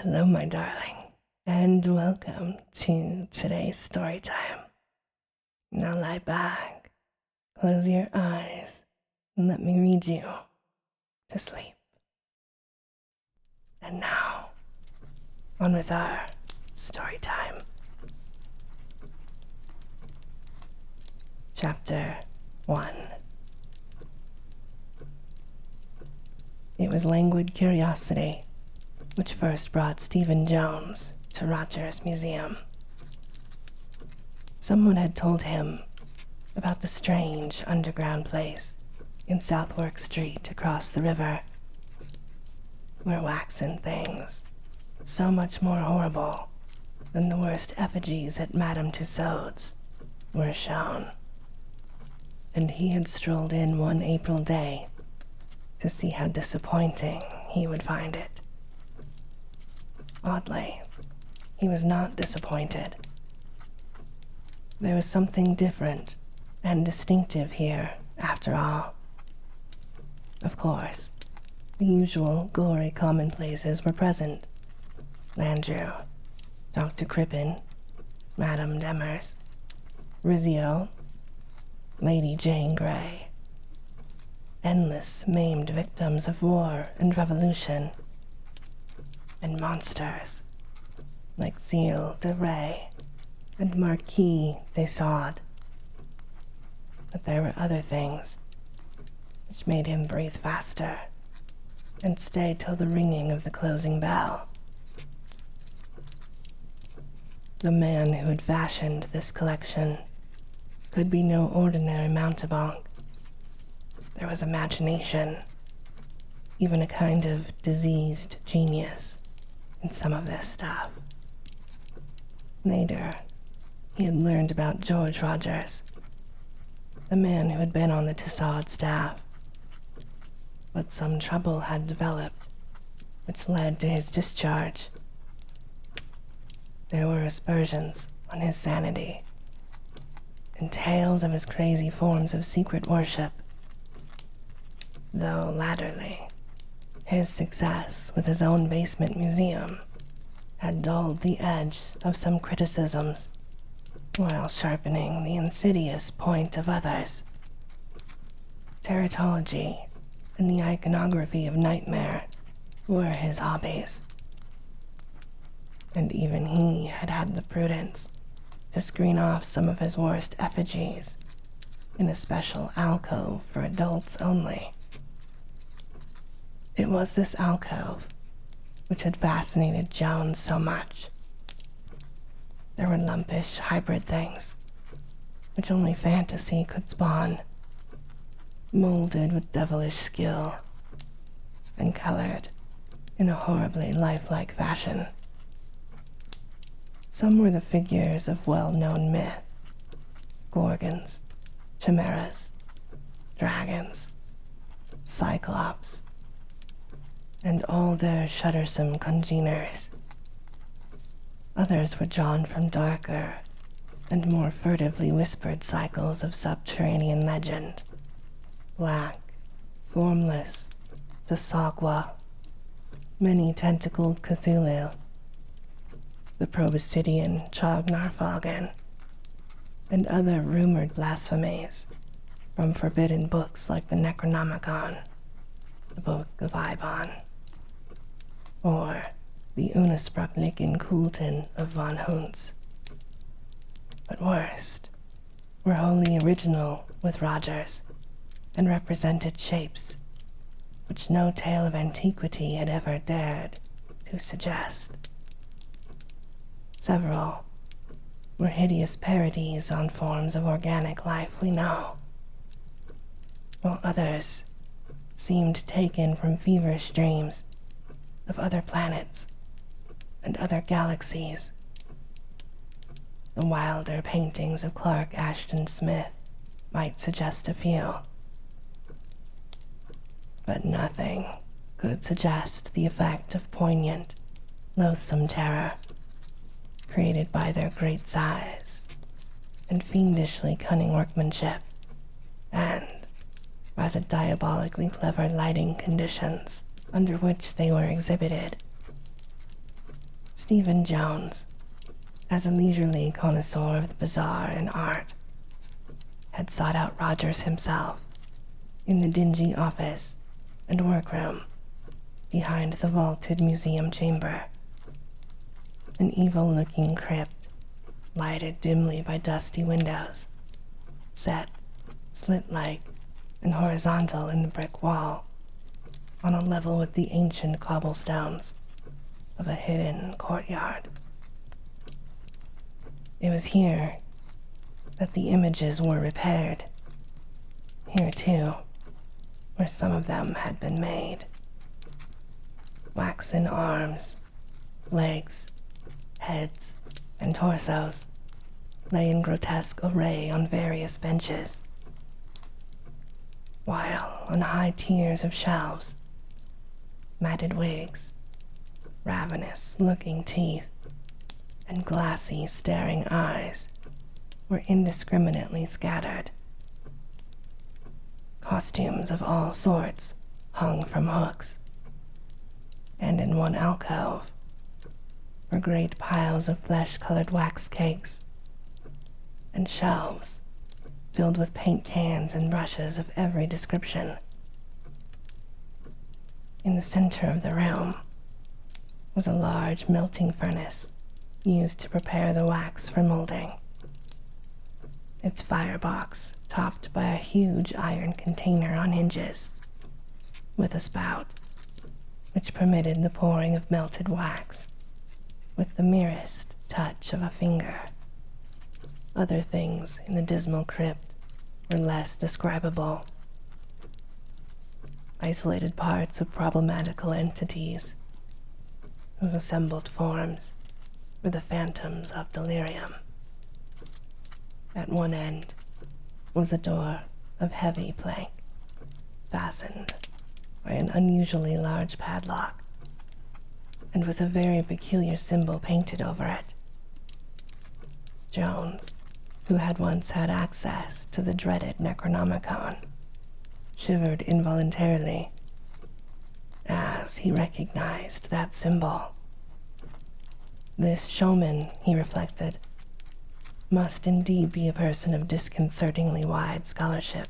Hello, my darling, and welcome to today's story time. Now lie back, close your eyes, and let me read you to sleep. And now, on with our story time. Chapter 1. It was languid curiosity which first brought Stephen Jones to Roger's museum. Someone had told him about the strange underground place in Southwark Street across the river, where waxen things, so much more horrible than the worst effigies at Madame Tussaud's, were shown. And he had strolled in one April day to see how disappointing he would find it. Oddly, he was not disappointed. There was something different and distinctive here, after all. Of course, the usual gory commonplaces were present. Landru, Dr. Crippen, Madame Demers, Rizzio, Lady Jane Grey. Endless maimed victims of war and revolution. And monsters like Zeal de Rey and Marquis de Sade. But there were other things which made him breathe faster and stay till the ringing of the closing bell. The man who had fashioned this collection could be no ordinary mountebank. There was imagination, even a kind of diseased genius in some of this stuff. Later, he had learned about George Rogers, the man who had been on the Tussaud staff. But some trouble had developed, which led to his discharge. There were aspersions on his sanity, and tales of his crazy forms of secret worship, though latterly, his success with his own basement museum had dulled the edge of some criticisms while sharpening the insidious point of others. Teratology and the iconography of nightmare were his hobbies, and even he had had the prudence to screen off some of his worst effigies in a special alcove for adults only. It was this alcove which had fascinated Jones so much. There were lumpish hybrid things, which only fantasy could spawn, molded with devilish skill, and colored in a horribly lifelike fashion. Some were the figures of well-known myth, gorgons, chimeras, dragons, cyclops, and all their shuddersome congeners. Others were drawn from darker and more furtively whispered cycles of subterranean legend, black, formless, Tsagwa, many-tentacled Cthulhu, the proboscidean Chognarfogan, and other rumored blasphemies from forbidden books like the Necronomicon, the Book of Ibon, or the Unsprachlichen Kulten of von Huntz. But worst, were wholly original with Rogers, and represented shapes which no tale of antiquity had ever dared to suggest. Several were hideous parodies on forms of organic life we know, while others seemed taken from feverish dreams of other planets and other galaxies. The wilder paintings of Clark Ashton Smith might suggest a few, but nothing could suggest the effect of poignant, loathsome terror created by their great size and fiendishly cunning workmanship, and by the diabolically clever lighting conditions under which they were exhibited. Stephen Jones, as a leisurely connoisseur of the bizarre and art, had sought out Rogers himself in the dingy office and workroom behind the vaulted museum chamber. An evil-looking crypt, lighted dimly by dusty windows, set, slit-like, and horizontal in the brick wall, on a level with the ancient cobblestones of a hidden courtyard. It was here that the images were repaired. Here, too, where some of them had been made. Waxen arms, legs, heads, and torsos lay in grotesque array on various benches, while on high tiers of shelves, matted wigs, ravenous-looking teeth, and glassy, staring eyes were indiscriminately scattered. Costumes of all sorts hung from hooks, and in one alcove were great piles of flesh-colored wax cakes, and shelves filled with paint cans and brushes of every description. In the center of the room was a large melting furnace used to prepare the wax for molding, its firebox topped by a huge iron container on hinges, with a spout which permitted the pouring of melted wax with the merest touch of a finger. Other things in the dismal crypt were less describable. Isolated parts of problematical entities, whose assembled forms were the phantoms of delirium. At one end was a door of heavy plank, fastened by an unusually large padlock, and with a very peculiar symbol painted over it. Jones, who had once had access to the dreaded Necronomicon, shivered involuntarily as he recognized that symbol. This showman, he reflected, must indeed be a person of disconcertingly wide scholarship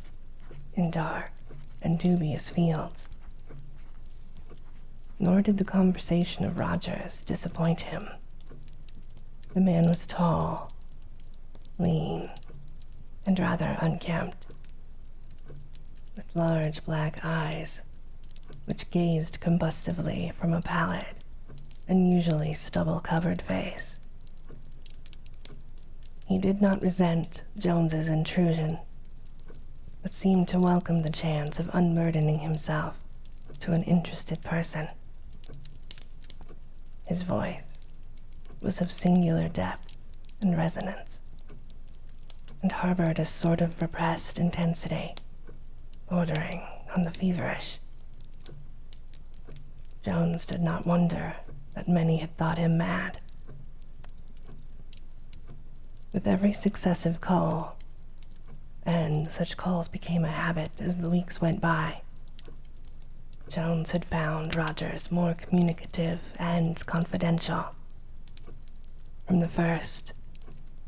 in dark and dubious fields. Nor did the conversation of Rogers disappoint him. The man was tall, lean, and rather unkempt, with large black eyes which gazed combustively from a pallid, unusually stubble-covered face. He did not resent Jones's intrusion, but seemed to welcome the chance of unburdening himself to an interested person. His voice was of singular depth and resonance, and harbored a sort of repressed intensity, bordering on the feverish. Jones did not wonder that many had thought him mad. With every successive call, and such calls became a habit as the weeks went by, Jones had found Rogers more communicative and confidential. From the first,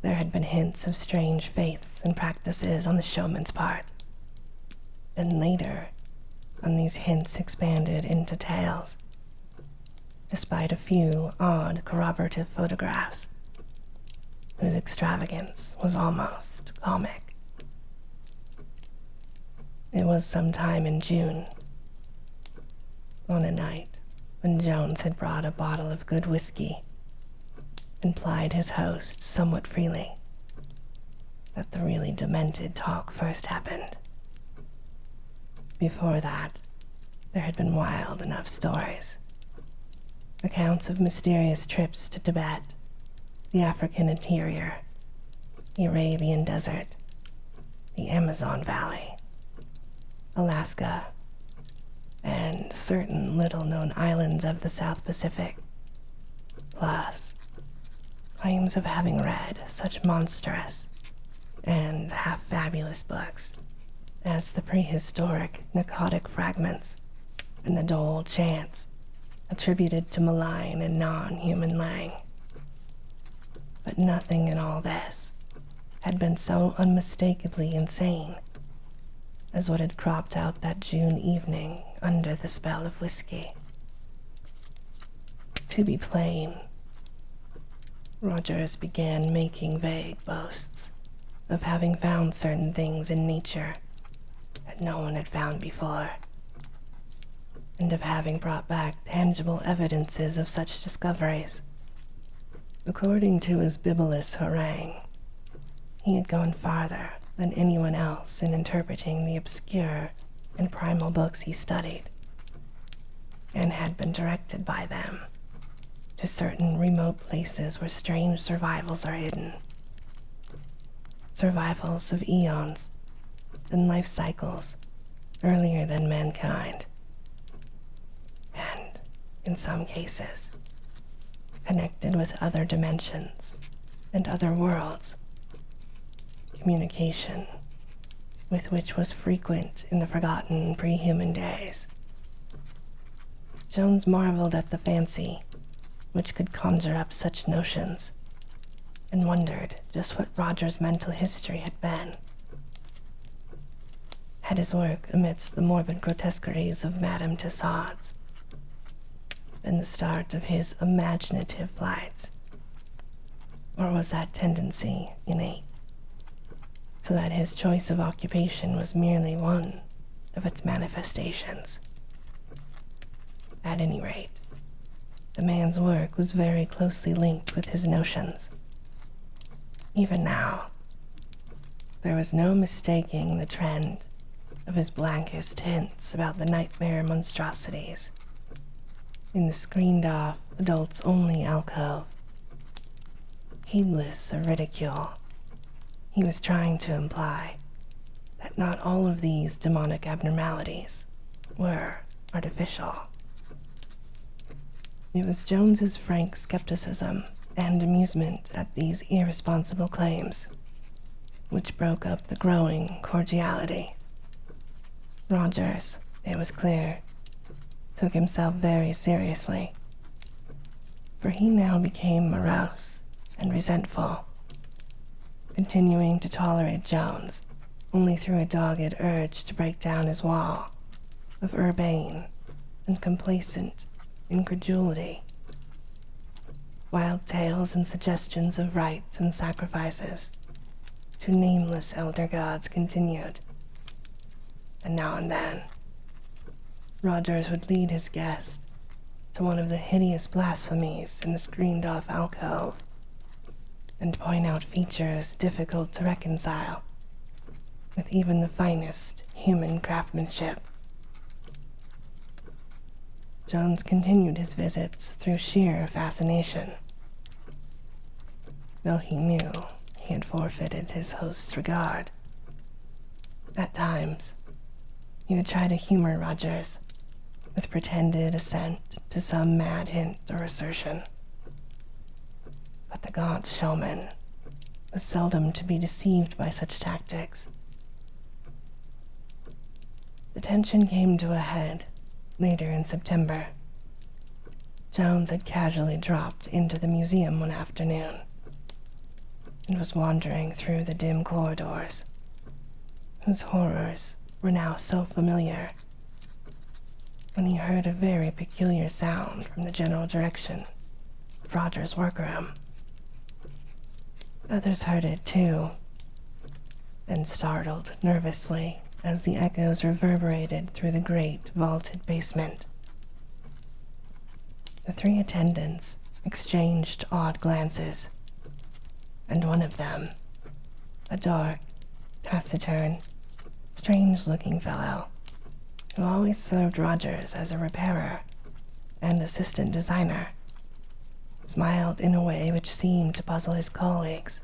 there had been hints of strange faiths and practices on the showman's part, and later, on these hints expanded into tales, despite a few odd corroborative photographs, whose extravagance was almost comic. It was sometime in June, on a night when Jones had brought a bottle of good whiskey and plied his host somewhat freely, that the really demented talk first happened. Before that, there had been wild enough stories. Accounts of mysterious trips to Tibet, the African interior, the Arabian desert, the Amazon Valley, Alaska, and certain little-known islands of the South Pacific, plus claims of having read such monstrous and half-fabulous books as the prehistoric Narcotic Fragments and the Dole Chants attributed to malign and non-human lang. But nothing in all this had been so unmistakably insane as what had cropped out that June evening under the spell of whiskey. To be plain, Rogers began making vague boasts of having found certain things in nature that no one had found before, and of having brought back tangible evidences of such discoveries. According to his bibulous harangue, he had gone farther than anyone else in interpreting the obscure and primal books he studied, and had been directed by them to certain remote places where strange survivals are hidden. Survivals of eons and life cycles earlier than mankind, and, in some cases, connected with other dimensions and other worlds, communication with which was frequent in the forgotten pre-human days. Jones marveled at the fancy which could conjure up such notions, and wondered just what Roger's mental history had been. Had his work amidst the morbid grotesqueries of Madame Tussaud's been the start of his imaginative flights, or was that tendency innate, so that his choice of occupation was merely one of its manifestations? At any rate, the man's work was very closely linked with his notions. Even now, there was no mistaking the trend of his blankest hints about the nightmare monstrosities in the screened-off, adults-only alcove. Heedless of ridicule, he was trying to imply that not all of these demonic abnormalities were artificial. It was Jones's frank skepticism and amusement at these irresponsible claims which broke up the growing cordiality. Rogers, it was clear, took himself very seriously, for he now became morose and resentful, continuing to tolerate Jones only through a dogged urge to break down his wall of urbane and complacent incredulity. Wild tales and suggestions of rites and sacrifices to nameless elder gods continued, and now and then Rogers would lead his guest to one of the hideous blasphemies in the screened-off alcove and point out features difficult to reconcile with even the finest human craftsmanship. Jones continued his visits through sheer fascination, though he knew he had forfeited his host's regard. At times, he would try to humor Rogers with pretended assent to some mad hint or assertion, but the gaunt showman was seldom to be deceived by such tactics. The tension came to a head later in September. Jones had casually dropped into the museum one afternoon and was wandering through the dim corridors, whose horrors were now so familiar, when he heard a very peculiar sound from the general direction of Roger's workroom. Others heard it too, and startled nervously as the echoes reverberated through the great vaulted basement. The three attendants exchanged odd glances, and one of them, a dark, taciturn, strange-looking fellow who always served Rogers as a repairer and assistant designer, smiled in a way which seemed to puzzle his colleagues,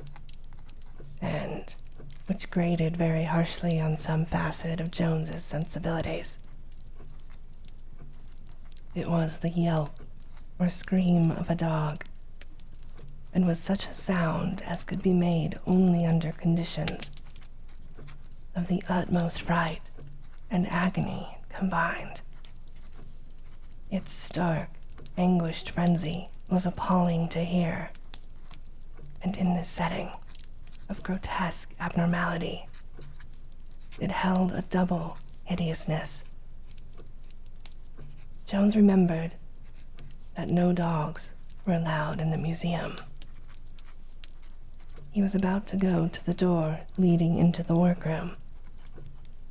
and which grated very harshly on some facet of Jones's sensibilities. It was the yelp or scream of a dog, and was such a sound as could be made only under conditions of the utmost fright and agony combined. Its stark, anguished frenzy was appalling to hear. And in this setting of grotesque abnormality, it held a double hideousness. Jones remembered that no dogs were allowed in the museum. He was about to go to the door leading into the workroom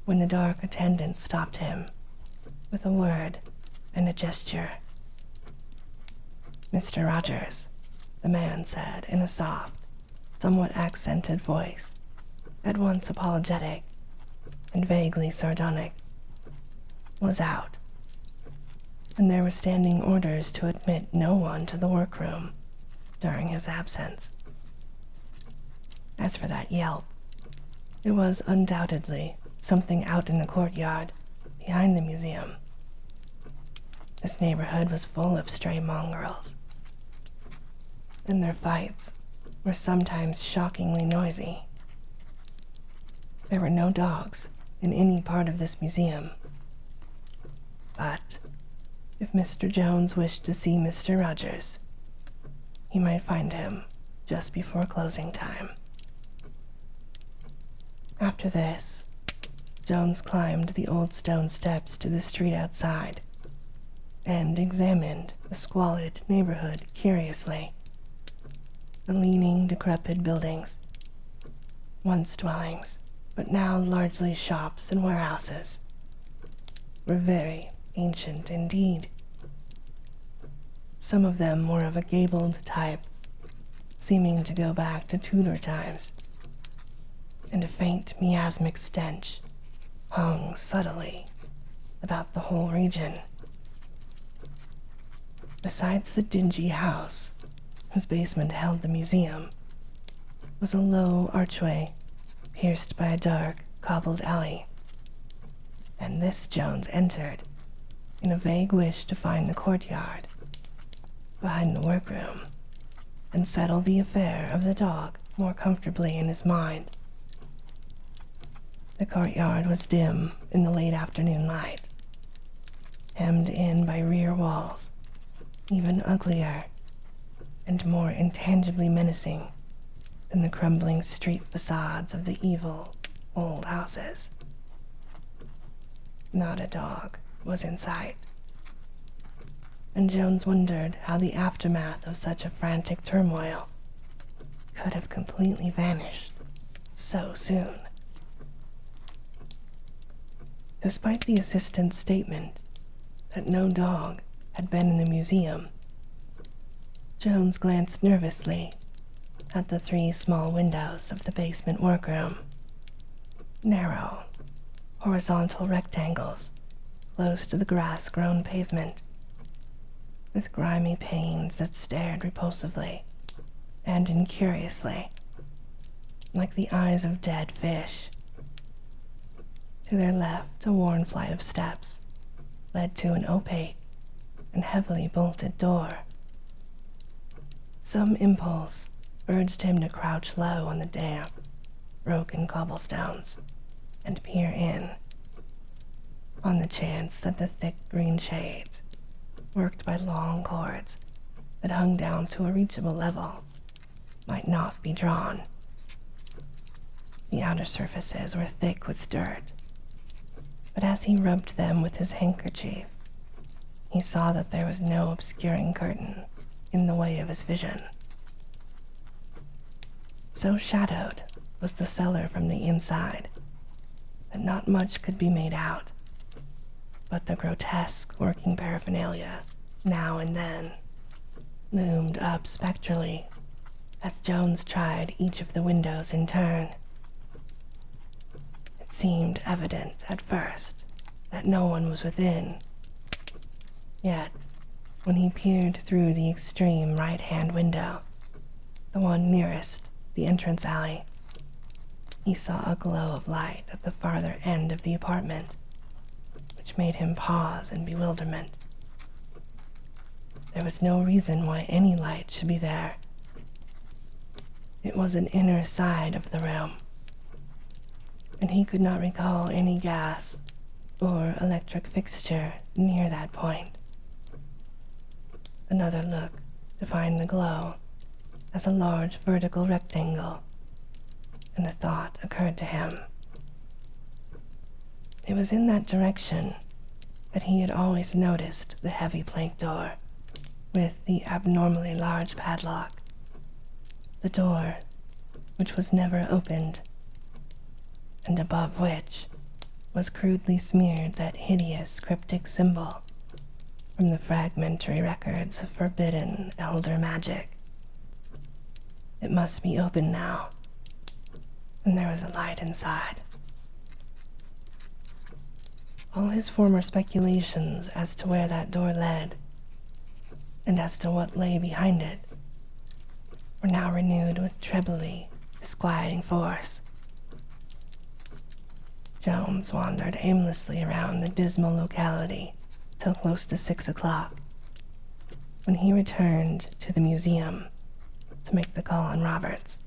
when the dark attendant stopped him with a word and a gesture. "Mr. Rogers," the man said in a soft, somewhat accented voice, at once apologetic and vaguely sardonic, was out, and there were standing orders to admit no one to the workroom during his absence. As for that yelp, it was undoubtedly something out in the courtyard behind the museum. This neighborhood was full of stray mongrels, and their fights were sometimes shockingly noisy. There were no dogs in any part of this museum, but if Mr. Jones wished to see Mr. Rogers, he might find him just before closing time. After this, Jones climbed the old stone steps to the street outside and examined the squalid neighborhood curiously. The leaning, decrepit buildings, once dwellings, but now largely shops and warehouses, were very ancient indeed. Some of them were of a gabled type, seeming to go back to Tudor times, and a faint miasmic stench hung subtly about the whole region. Besides the dingy house, whose basement held the museum, was a low archway pierced by a dark, cobbled alley, and this Jones entered in a vague wish to find the courtyard behind the workroom and settle the affair of the dog more comfortably in his mind. The courtyard was dim in the late afternoon light, hemmed in by rear walls, even uglier and more intangibly menacing than the crumbling street facades of the evil old houses. Not a dog was in sight, and Jones wondered how the aftermath of such a frantic turmoil could have completely vanished so soon. Despite the assistant's statement that no dog had been in the museum, Jones glanced nervously at the 3 small windows of the basement workroom. Narrow, horizontal rectangles close to the grass-grown pavement, with grimy panes that stared repulsively and incuriously, like the eyes of dead fish. To their left, a worn flight of steps led to an opaque and heavily bolted door. Some impulse urged him to crouch low on the damp, broken cobblestones and peer in, on the chance that the thick green shades, worked by long cords that hung down to a reachable level, might not be drawn. The outer surfaces were thick with dirt, but as he rubbed them with his handkerchief, he saw that there was no obscuring curtain in the way of his vision. So shadowed was the cellar from the inside that not much could be made out, but the grotesque working paraphernalia now and then loomed up spectrally as Jones tried each of the windows in turn. It seemed evident at first that no one was within, yet when he peered through the extreme right-hand window, the one nearest the entrance alley, he saw a glow of light at the farther end of the apartment, which made him pause in bewilderment. There was no reason why any light should be there. It was an inner side of the room, and he could not recall any gas or electric fixture near that point. another look to find the glow as a large vertical rectangle, and a thought occurred to him. It was in that direction that he had always noticed the heavy plank door with the abnormally large padlock. The door which was never opened, and above which was crudely smeared that hideous cryptic symbol from the fragmentary records of forbidden elder magic. It must be open now, and there was a light inside. All his former speculations as to where that door led, and as to what lay behind it, were now renewed with trebly disquieting force. Jones wandered aimlessly around the dismal locality till close to 6 o'clock, when he returned to the museum to make the call on Roberts.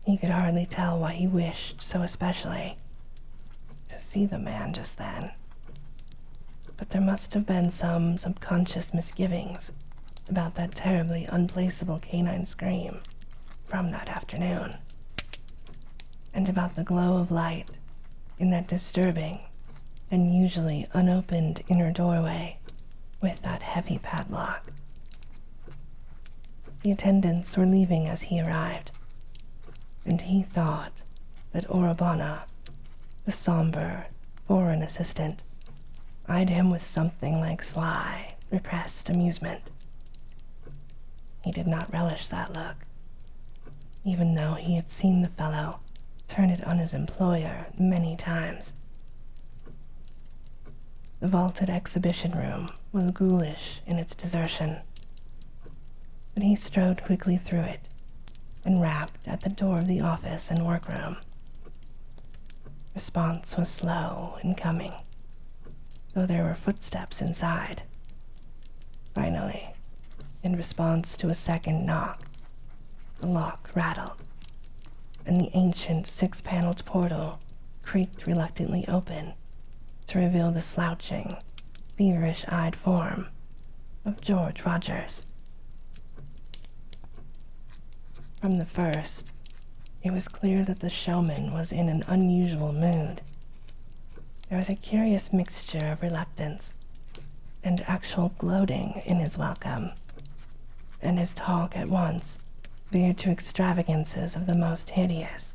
He could hardly tell why he wished so especially to see the man just then, but there must have been some subconscious misgivings about that terribly unplaceable canine scream from that afternoon, and about the glow of light in that disturbing and usually unopened inner doorway with that heavy padlock. The attendants were leaving as he arrived, and he thought that Orabana, the somber foreign assistant, eyed him with something like sly, repressed amusement. He did not relish that look, even though he had seen the fellow turn it on his employer many times. The vaulted exhibition room was ghoulish in its desertion, but he strode quickly through it and rapped at the door of the office and workroom. Response was slow in coming, though there were footsteps inside. Finally, in response to a second knock, the lock rattled, and the ancient 6-paneled portal creaked reluctantly open to reveal the slouching, feverish-eyed form of George Rogers. From the first, it was clear that the showman was in an unusual mood. There was a curious mixture of reluctance and actual gloating in his welcome, and his talk at once veered to extravagances of the most hideous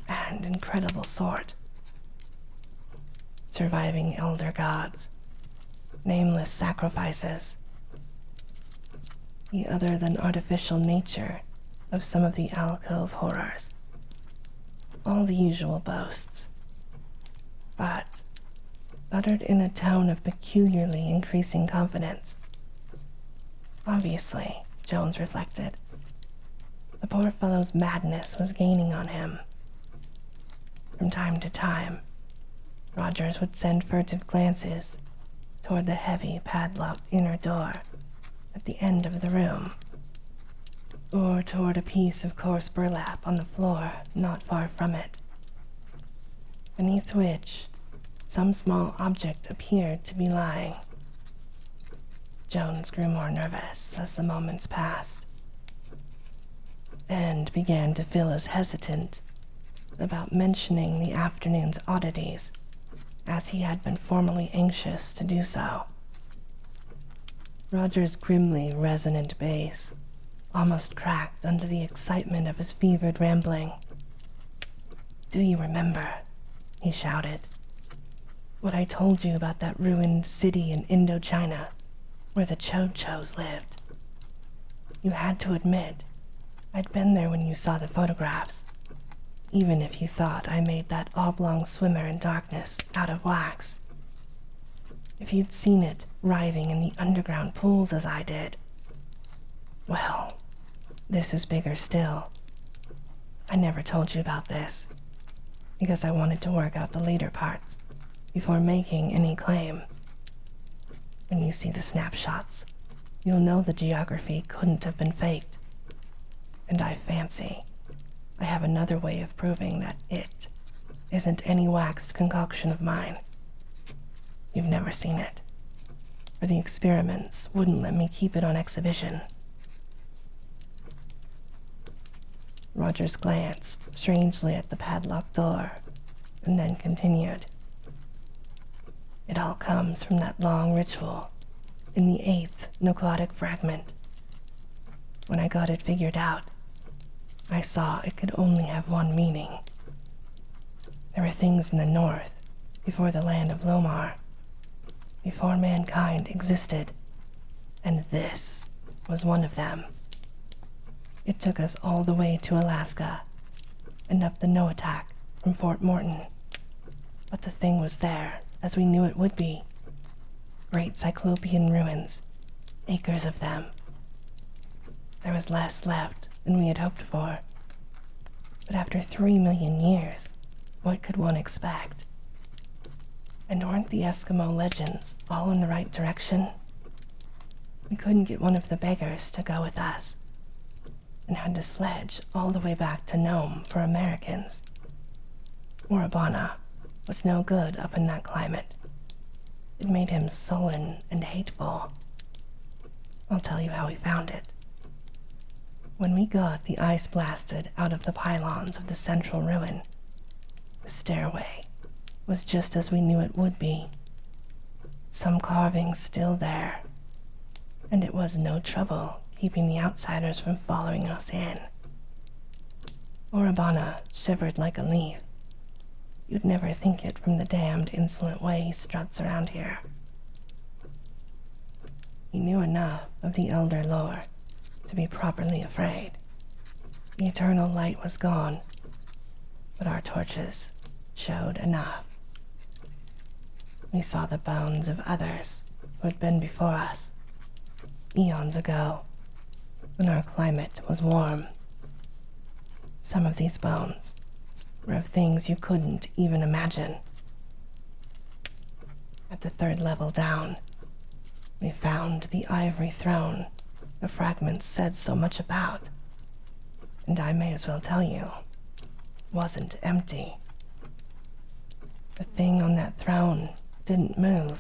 and incredible sort. Surviving elder gods, nameless sacrifices, the other than artificial nature of some of the alcove horrors, all the usual boasts, but uttered in a tone of peculiarly increasing confidence. Obviously, Jones reflected, the poor fellow's madness was gaining on him. From time to time, Rogers would send furtive glances toward the heavy padlocked inner door at the end of the room, or toward a piece of coarse burlap on the floor not far from it, beneath which some small object appeared to be lying. Jones grew more nervous as the moments passed, and began to feel as hesitant about mentioning the afternoon's oddities as he had been formerly anxious to do so. Roger's grimly resonant bass almost cracked under the excitement of his fevered rambling. "Do you remember," he shouted, "what I told you about that ruined city in Indochina where the Cho-Chos lived? You had to admit I'd been there when you saw the photographs, even if you thought I made that oblong swimmer in darkness out of wax. If you'd seen it writhing in the underground pools as I did. Well, this is bigger still. I never told you about this, because I wanted to work out the later parts before making any claim. When you see the snapshots, you'll know the geography couldn't have been faked. And I fancy I have another way of proving that it isn't any waxed concoction of mine. You've never seen it, or the experiments wouldn't let me keep it on exhibition. Rogers glanced strangely at the padlocked door and then continued. It all comes from that long ritual in the 8th Noclodic fragment. When I got it figured out, I saw it could only have one meaning. There were things in the north before the land of Lomar, before mankind existed, and this was one of them. It took us all the way to Alaska and up the Noatak from Fort Morton, but the thing was there as we knew it would be. Great Cyclopean ruins, acres of them. There was less left than we had hoped for, but after 3 million years, what could one expect? And weren't the Eskimo legends all in the right direction? We couldn't get one of the beggars to go with us, and had to sledge all the way back to Nome for Americans. Morabana was no good up in that climate. It made him sullen and hateful. I'll tell you how we found it. When we got the ice blasted out of the pylons of the central ruin, the stairway was just as we knew it would be. Some carvings still there, and it was no trouble keeping the outsiders from following us in. Orabana shivered like a leaf. You'd never think it from the damned insolent way he struts around here. He knew enough of the elder lore to be properly afraid. The eternal light was gone, but our torches showed enough. We saw the bones of others who had been before us, eons ago, when our climate was warm. Some of these bones were of things you couldn't even imagine. At the 3rd level down, we found the ivory throne the fragments said so much about, and I may as well tell you, wasn't empty. The thing on that throne didn't move,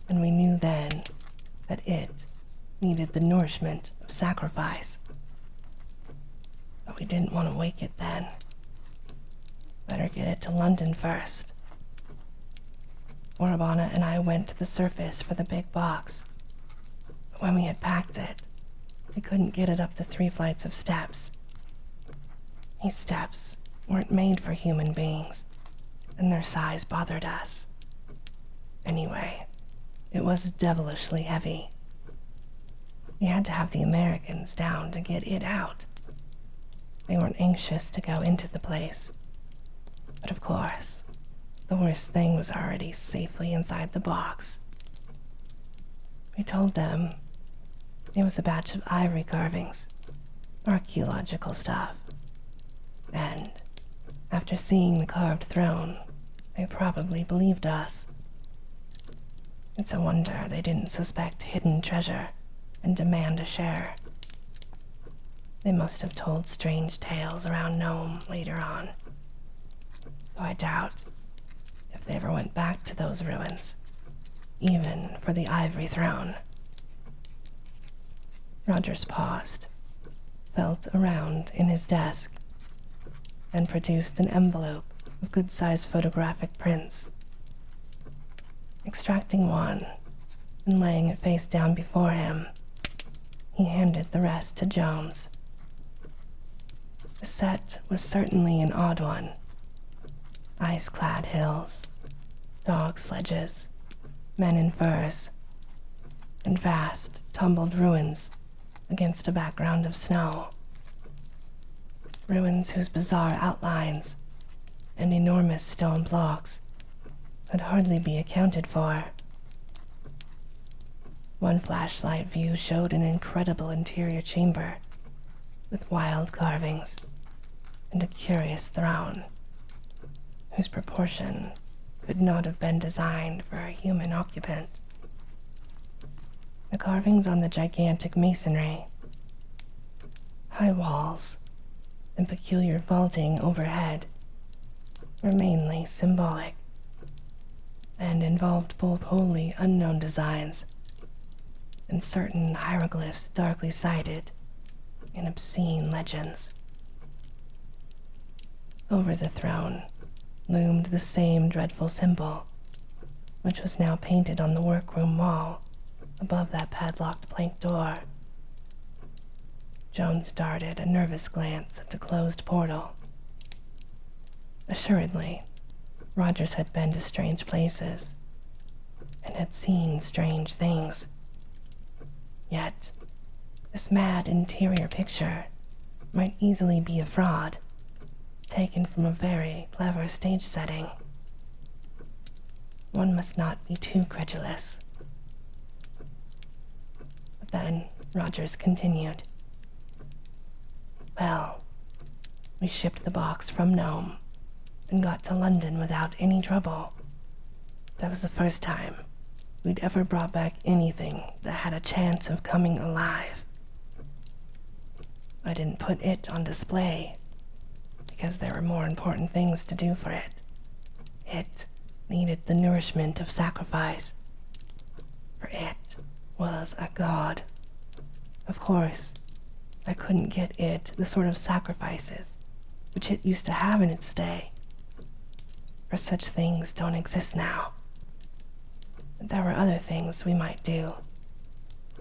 and we knew then that it needed the nourishment of sacrifice. But we didn't want to wake it then. Better get it to London first. Orabana and I went to the surface for the big box, but when we had packed it, we couldn't get it up the 3 flights of steps. These steps weren't made for human beings, and their size bothered us. Anyway, it was devilishly heavy. We had to have the Americans down to get it out. They weren't anxious to go into the place. But of course, the worst thing was already safely inside the box. We told them it was a batch of ivory carvings, archaeological stuff. And after seeing the carved throne, they probably believed us. It's a wonder they didn't suspect hidden treasure and demand a share. They must have told strange tales around Nome later on. Though I doubt if they ever went back to those ruins, even for the ivory throne. Rogers paused, felt around in his desk, and produced an envelope of good-sized photographic prints. Extracting one and laying it face down before him, he handed the rest to Jones. The set was certainly an odd one. Ice-clad hills, dog sledges, men in furs, and vast, tumbled ruins against a background of snow. Ruins whose bizarre outlines and enormous stone blocks could hardly be accounted for. One flashlight view showed an incredible interior chamber with wild carvings and a curious throne whose proportion could not have been designed for a human occupant. The carvings on the gigantic masonry, high walls, and peculiar vaulting overhead were mainly symbolic. and involved both wholly unknown designs and certain hieroglyphs darkly sided in obscene legends. Over the throne loomed the same dreadful symbol, which was now painted on the workroom wall above that padlocked plank door. Jones darted a nervous glance at the closed portal. Assuredly, Rogers had been to strange places and had seen strange things. Yet, this mad interior picture might easily be a fraud, taken from a very clever stage setting. One must not be too credulous. But then Rogers continued. Well, we shipped the box from Nome and got to London without any trouble. That was the first time we'd ever brought back anything that had a chance of coming alive. I didn't put it on display because there were more important things to do for it. It needed the nourishment of sacrifice, for it was a god. Of course, I couldn't get it the sort of sacrifices which it used to have in its day, for such things don't exist now. But there were other things we might do.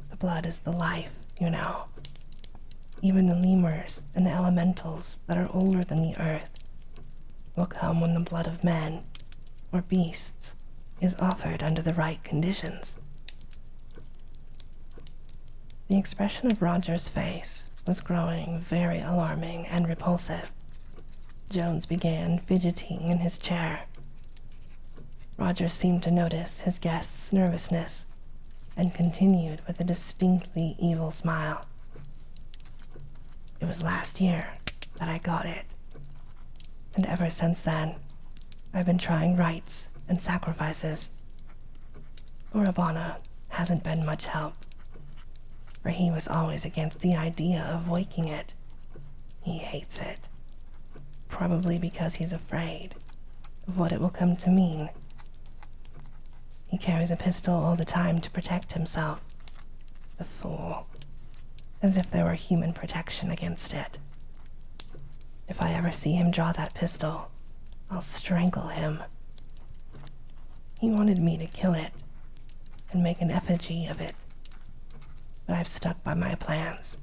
The blood is the life, you know. Even the lemurs and the elementals that are older than the earth will come when the blood of men or beasts is offered under the right conditions. The expression of Roger's face was growing very alarming and repulsive. Jones began fidgeting in his chair. Roger seemed to notice his guest's nervousness and continued with a distinctly evil smile. It was last year that I got it, and ever since then, I've been trying rites and sacrifices. Urabana hasn't been much help, for he was always against the idea of waking it. He hates it, probably because he's afraid of what it will come to mean. He carries a pistol all the time to protect himself. The fool. As if there were human protection against it. If I ever see him draw that pistol, I'll strangle him. He wanted me to kill it and make an effigy of it, but I've stuck by my plans,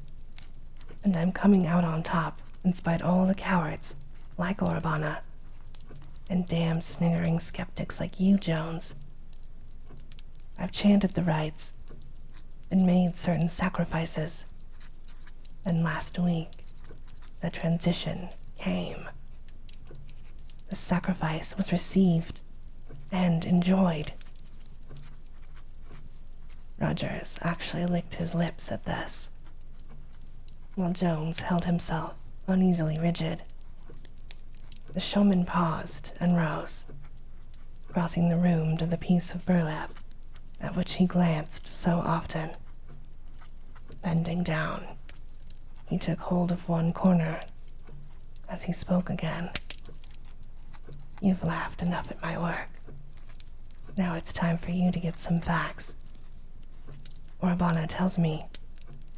and I'm coming out on top in spite all the cowards like Urabana and damn sniggering skeptics like you, Jones. I've chanted the rites and made certain sacrifices. And last week, the transition came. The sacrifice was received and enjoyed. Rogers actually licked his lips at this, while Jones held himself uneasily rigid. The showman paused and rose, crossing the room to the piece of burlap at which he glanced so often. Bending down, he took hold of one corner as he spoke again. You've laughed enough at my work. Now it's time for you to get some facts. Urabana tells me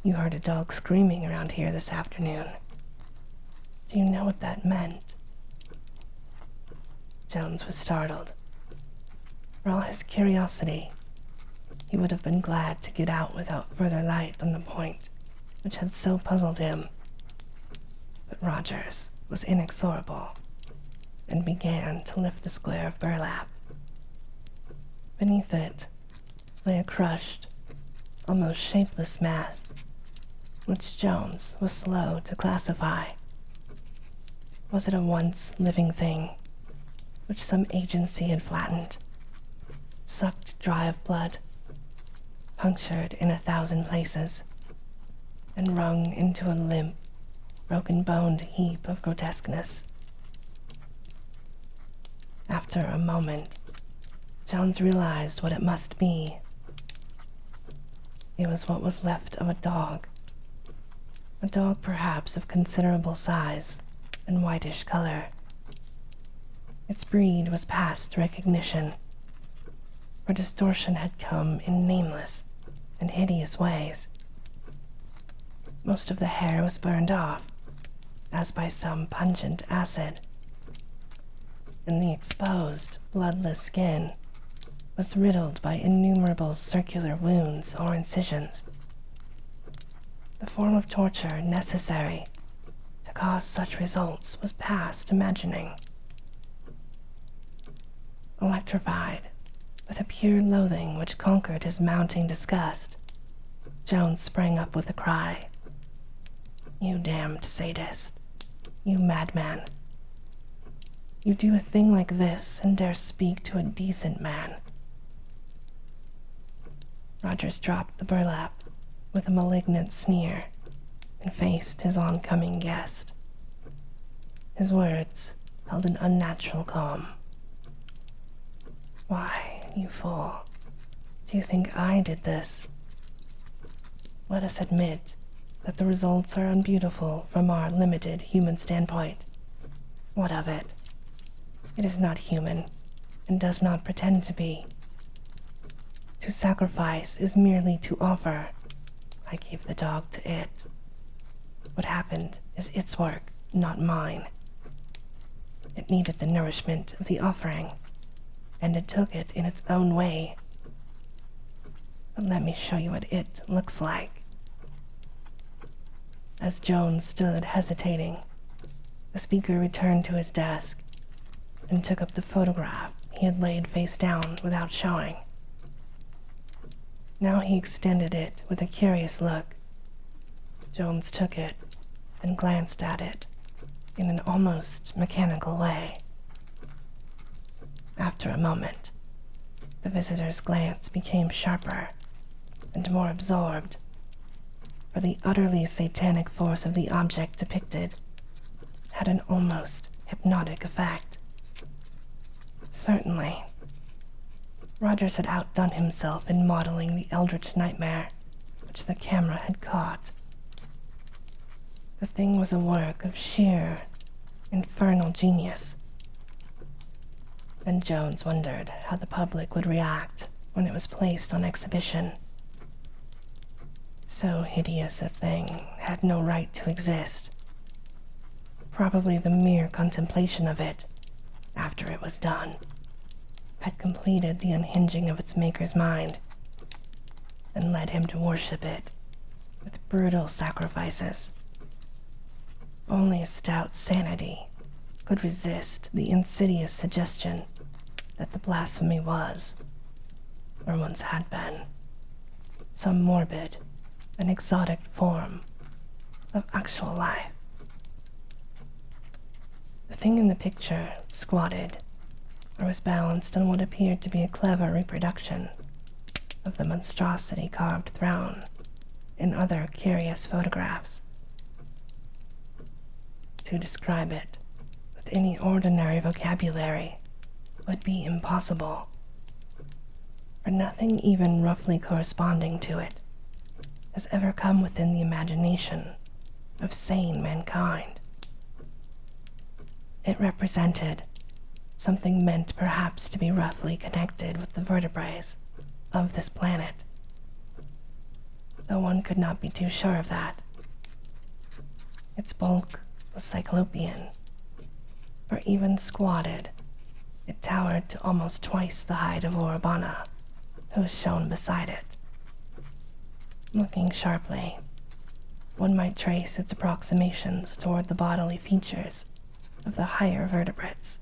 you heard a dog screaming around here this afternoon. Do you know what that meant? Jones was startled. For all his curiosity, he would have been glad to get out without further light on the point which had so puzzled him. But Rogers was inexorable and began to lift the square of burlap. Beneath it lay a crushed, almost shapeless mass, which Jones was slow to classify. Was it a once living thing, which some agency had flattened, sucked dry of blood, punctured in 1,000 places, and wrung into a limp, broken-boned heap of grotesqueness? After a moment, Jones realized what it must be. It was what was left of a dog perhaps of considerable size and whitish color. Its breed was past recognition, for distortion had come in nameless and hideous ways. Most of the hair was burned off, as by some pungent acid, and the exposed, bloodless skin was riddled by innumerable circular wounds or incisions. The form of torture necessary to cause such results was past imagining. Electrified, with a pure loathing which conquered his mounting disgust, Jones sprang up with a cry. "You damned sadist! You madman! You do a thing like this and dare speak to a decent man!" Rogers dropped the burlap with a malignant sneer and faced his oncoming guest. His words held an unnatural calm. "Why, you fool, do you think I did this? Let us admit that the results are unbeautiful from our limited human standpoint. What of it? It is not human and does not pretend to be. To sacrifice is merely to offer. I gave the dog to it. What happened is its work, not mine. It needed the nourishment of the offering, and it took it in its own way. But let me show you what it looks like." As Jones stood hesitating, the speaker returned to his desk and took up the photograph he had laid face down without showing. Now he extended it with a curious look. Jones took it and glanced at it in an almost mechanical way. After a moment, the visitor's glance became sharper and more absorbed, for the utterly satanic force of the object depicted had an almost hypnotic effect. Certainly, Rogers had outdone himself in modeling the eldritch nightmare which the camera had caught. The thing was a work of sheer, infernal genius, and Jones wondered how the public would react when it was placed on exhibition. So hideous a thing had no right to exist. Probably the mere contemplation of it, after it was done, had completed the unhinging of its maker's mind and led him to worship it with brutal sacrifices. Only a stout sanity could resist the insidious suggestion that the blasphemy was, or once had been, some morbid and exotic form of actual life. The thing in the picture squatted or was balanced on what appeared to be a clever reproduction of the monstrosity carved throne in other curious photographs. To describe it with any ordinary vocabulary would be impossible, for nothing even roughly corresponding to it has ever come within the imagination of sane mankind. It represented something meant perhaps to be roughly connected with the vertebrae of this planet, though one could not be too sure of that. Its bulk was cyclopean, for even squatted, it towered to almost twice the height of Orabana, who was shown beside it. Looking sharply, one might trace its approximations toward the bodily features of the higher vertebrates.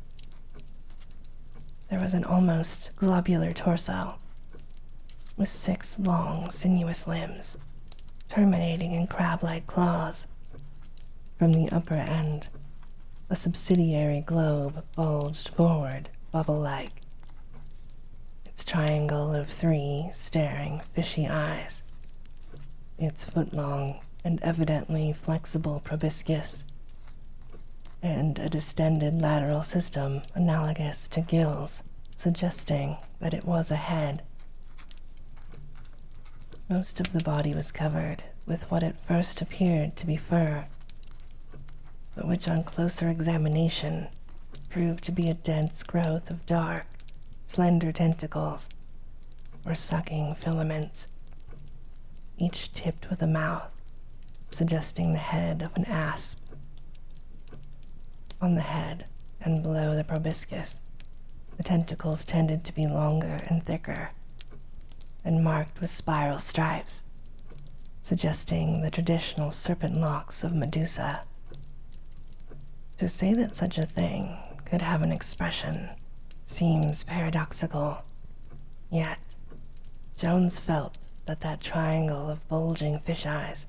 There was an almost globular torso, with 6 long, sinuous limbs, terminating in crab-like claws. From the upper end, a subsidiary globe bulged forward, bubble-like, its triangle of 3 staring, fishy eyes, its foot-long and evidently flexible proboscis, and a distended lateral system analogous to gills, suggesting that it was a head. Most of the body was covered with what at first appeared to be fur, but which on closer examination proved to be a dense growth of dark, slender tentacles or sucking filaments, each tipped with a mouth, suggesting the head of an asp. On the head and below the proboscis, the tentacles tended to be longer and thicker, and marked with spiral stripes, suggesting the traditional serpent locks of Medusa. To say that such a thing could have an expression seems paradoxical, yet Jones felt that that triangle of bulging fish eyes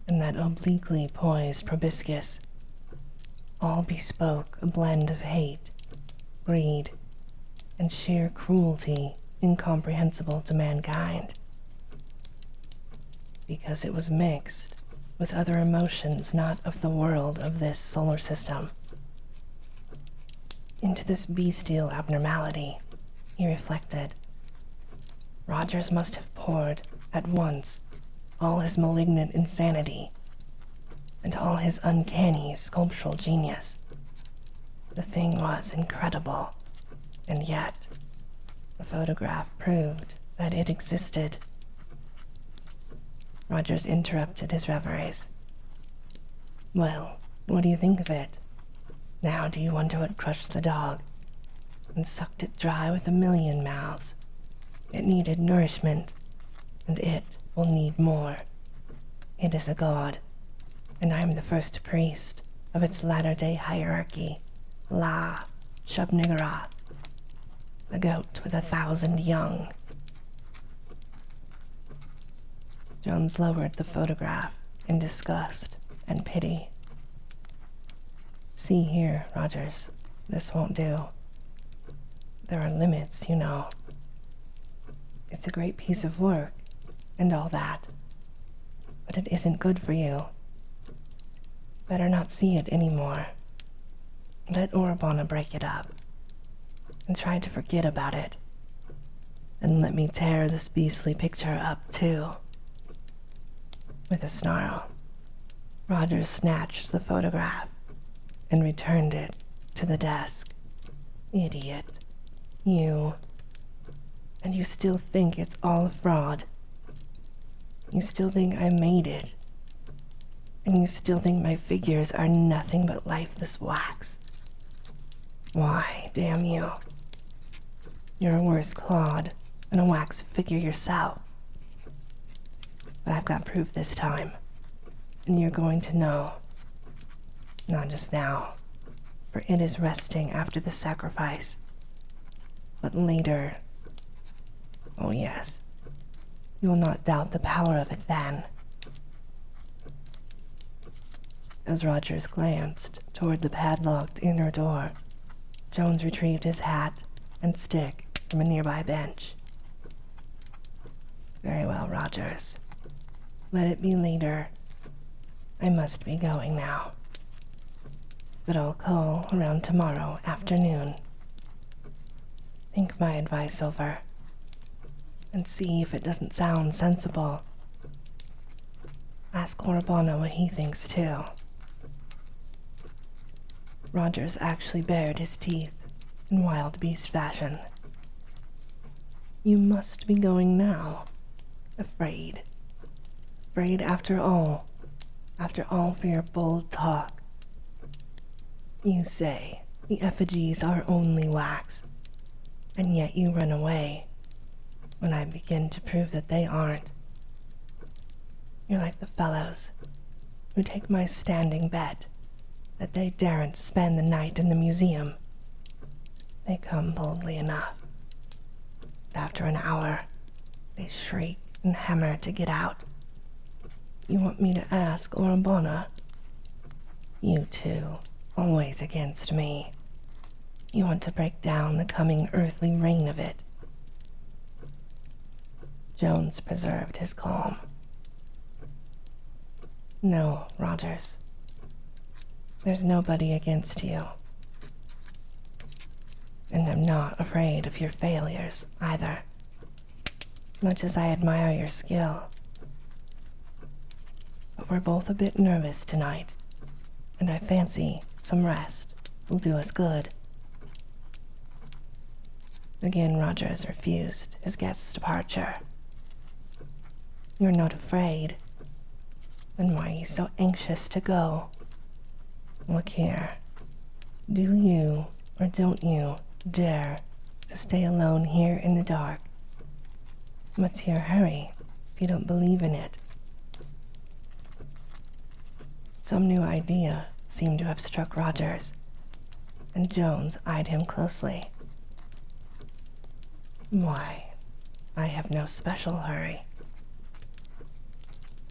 and that obliquely poised proboscis all bespoke a blend of hate, greed, and sheer cruelty incomprehensible to mankind, because it was mixed with other emotions not of the world of this solar system. Into this bestial abnormality, he reflected, Rogers must have poured at once all his malignant insanity and all his uncanny sculptural genius. The thing was incredible, and yet the photograph proved that it existed. Rogers interrupted his reveries. Well, what do you think of it? Now do you wonder what crushed the dog and sucked it dry with a million mouths? It needed nourishment, and it will need more. It is a god, and I am the first priest of its latter-day hierarchy, La Shub-Niggurath, the goat with 1,000 young. Jones lowered the photograph in disgust and pity. See here, Rogers, this won't do. There are limits, you know. It's a great piece of work, and all that, but it isn't good for you. Better not see it anymore. Let Orabana break it up, and try to forget about it, and let me tear this beastly picture up, too. With a snarl, Rogers snatched the photograph and returned it to the desk. Idiot. You. And you still think it's all a fraud. You still think I made it. And you still think my figures are nothing but lifeless wax. Why, damn you. You're a worse clod than a wax figure yourself. But I've got proof this time, and you're going to know. Not just now, for it is resting after the sacrifice, but later. Oh yes, you will not doubt the power of it then. As Rogers glanced toward the padlocked inner door, Jones retrieved his hat and stick from a nearby bench. Very well, Rogers. Let it be later. I must be going now. But I'll call around tomorrow afternoon. Think my advice over, and see if it doesn't sound sensible. Ask Orabana what he thinks, too. Rogers actually bared his teeth in wild beast fashion. You must be going now. Afraid. Afraid after all for your bold talk. You say the effigies are only wax, and yet you run away when I begin to prove that they aren't. You're like the fellows who take my standing bet that they daren't spend the night in the museum. They come boldly enough, but after an hour, they shriek and hammer to get out. You want me to ask Orabana? You two, always against me. You want to break down the coming earthly reign of it. Jones preserved his calm. No, Rogers. There's nobody against you. And I'm not afraid of your failures, either. Much as I admire your skill. But we're both a bit nervous tonight, and I fancy some rest will do us good. Again, Rogers refused his guest's departure. "You're not afraid? Then why are you so anxious to go? Look here. Do you or don't you dare to stay alone here in the dark? What's your hurry if you don't believe in it?" Some new idea seemed to have struck Rogers, and Jones eyed him closely. "Why, I have no special hurry.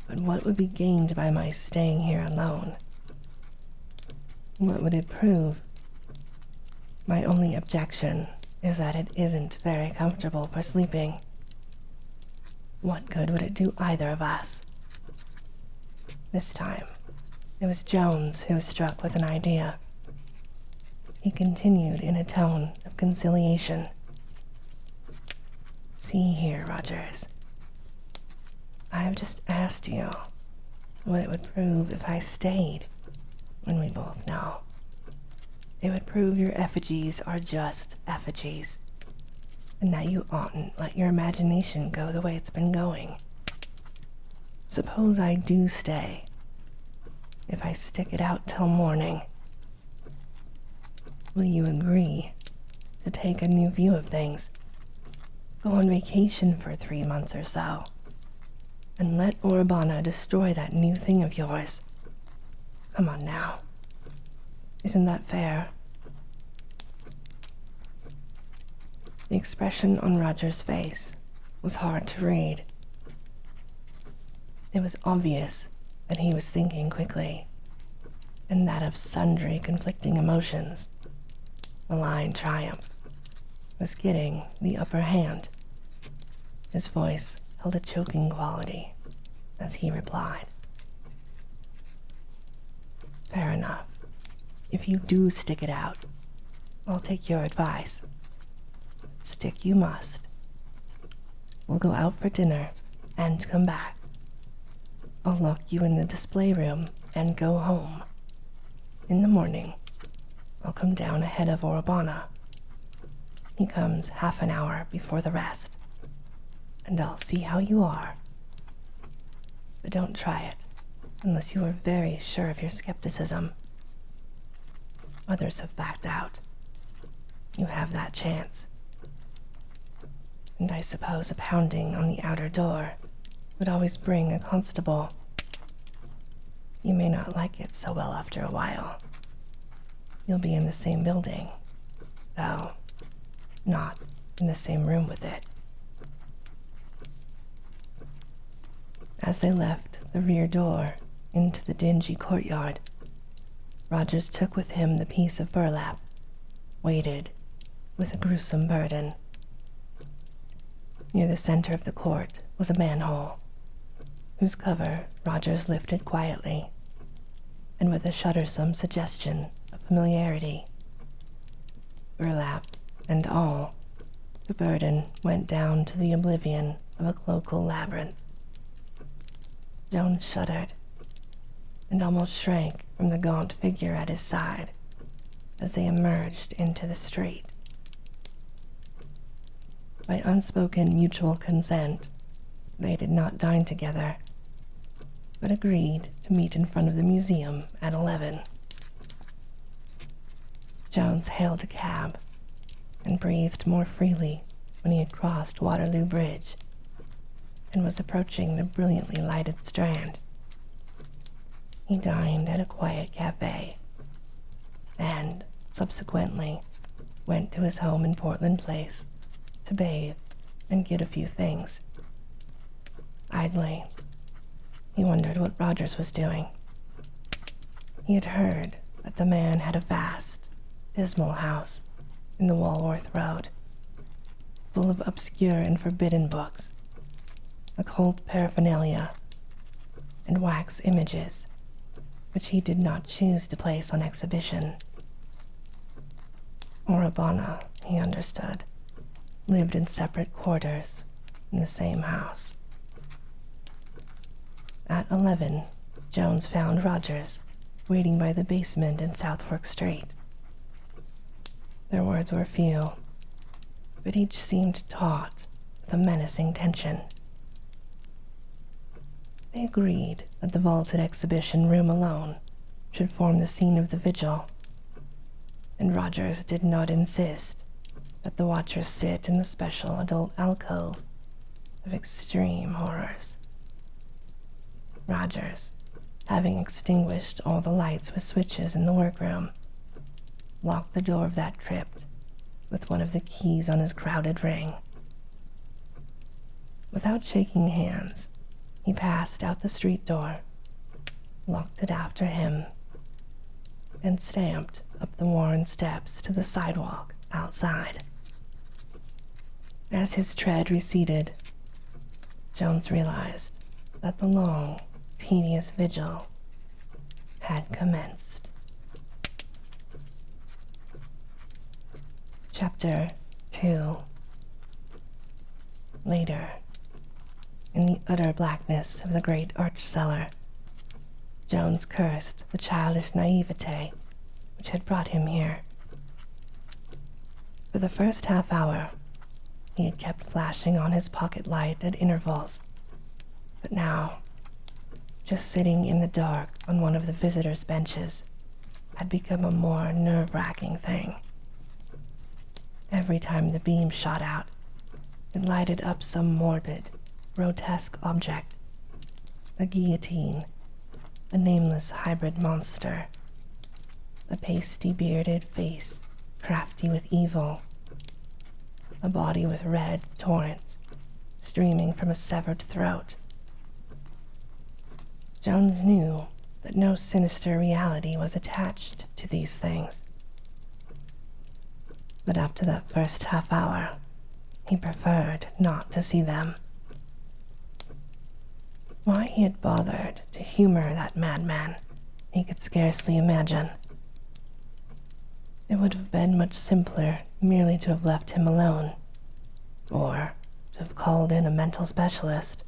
But what would be gained by my staying here alone? What would it prove? My only objection is that it isn't very comfortable for sleeping. What good would it do either of us?" This time, it was Jones who was struck with an idea. He continued in a tone of conciliation. "See here, Rogers. I have just asked you what it would prove if I stayed, when we both know. It would prove your effigies are just effigies, and that you oughtn't let your imagination go the way it's been going. Suppose I do stay. If I stick it out till morning, will you agree to take a new view of things, go on vacation for 3 months or so, and let Orabana destroy that new thing of yours? Come on now. Isn't that fair?" The expression on Roger's face was hard to read. It was obvious that he was thinking quickly, and that of sundry conflicting emotions. Malign triumph was getting the upper hand. His voice held a choking quality as he replied, "Fair enough. If you do stick it out, I'll take your advice. Stick you must. We'll go out for dinner and come back. I'll lock you in the display room and go home. In the morning, I'll come down ahead of Orabana. He comes half an hour before the rest, and I'll see how you are. But don't try it unless you are very sure of your skepticism. Others have backed out. You have that chance. And I suppose a pounding on the outer door would always bring a constable. You may not like it so well after a while. You'll be in the same building, though not in the same room with it." As they left the rear door into the dingy courtyard, Rogers took with him the piece of burlap, weighted with a gruesome burden. Near the center of the court was a manhole, whose cover Rogers lifted quietly, and with a shuddersome suggestion of familiarity. Burlap and all, the burden went down to the oblivion of a cloacal labyrinth. Jones shuddered, and almost shrank from the gaunt figure at his side as they emerged into the street. By unspoken mutual consent, they did not dine together, but agreed to meet in front of the museum at 11. Jones hailed a cab and breathed more freely when he had crossed Waterloo Bridge and was approaching the brilliantly lighted Strand. He dined at a quiet cafe and subsequently went to his home in Portland Place to bathe and get a few things. Idly, he wondered what Rogers was doing. He had heard that the man had a vast, dismal house in the Walworth Road, full of obscure and forbidden books, occult paraphernalia, and wax images, which he did not choose to place on exhibition. Orabana, he understood, lived in separate quarters in the same house. At 11, Jones found Rogers waiting by the basement in Southwark Street. Their words were few, but each seemed taut with a menacing tension. They agreed that the vaulted exhibition room alone should form the scene of the vigil, and Rogers did not insist that the watchers sit in the special adult alcove of extreme horrors. Rogers, having extinguished all the lights with switches in the workroom, locked the door of that crypt with one of the keys on his crowded ring. Without shaking hands, he passed out the street door, locked it after him, and stamped up the worn steps to the sidewalk outside. As his tread receded, Jones realized that the long, tedious vigil had commenced. Chapter 2. Later, in the utter blackness of the great arch cellar, Jones cursed the childish naivete which had brought him here. For the first half hour, he had kept flashing on his pocket light at intervals, but now, just sitting in the dark on one of the visitors' benches had become a more nerve-wracking thing. Every time the beam shot out, it lighted up some morbid, grotesque object: a guillotine, a nameless hybrid monster, a pasty-bearded face crafty with evil, a body with red torrents streaming from a severed throat. Jones knew that no sinister reality was attached to these things, but after that first half hour, he preferred not to see them. Why he had bothered to humor that madman, he could scarcely imagine. It would have been much simpler merely to have left him alone, or to have called in a mental specialist.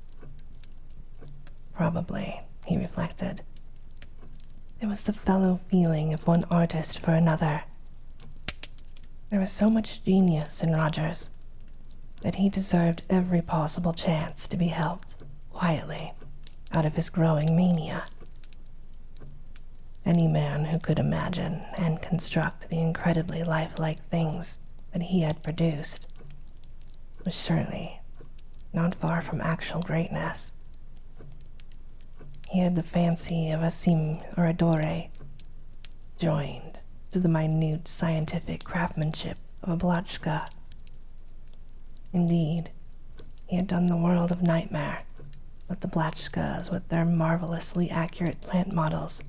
Probably, he reflected, it was the fellow feeling of one artist for another. There was so much genius in Rogers that he deserved every possible chance to be helped quietly out of his growing mania. Any man who could imagine and construct the incredibly lifelike things that he had produced was surely not far from actual greatness. He had the fancy of a sim or a dore, joined to the minute scientific craftsmanship of a blotchka. Indeed, he had done the world of nightmare what the blotchkas with their marvelously accurate plant models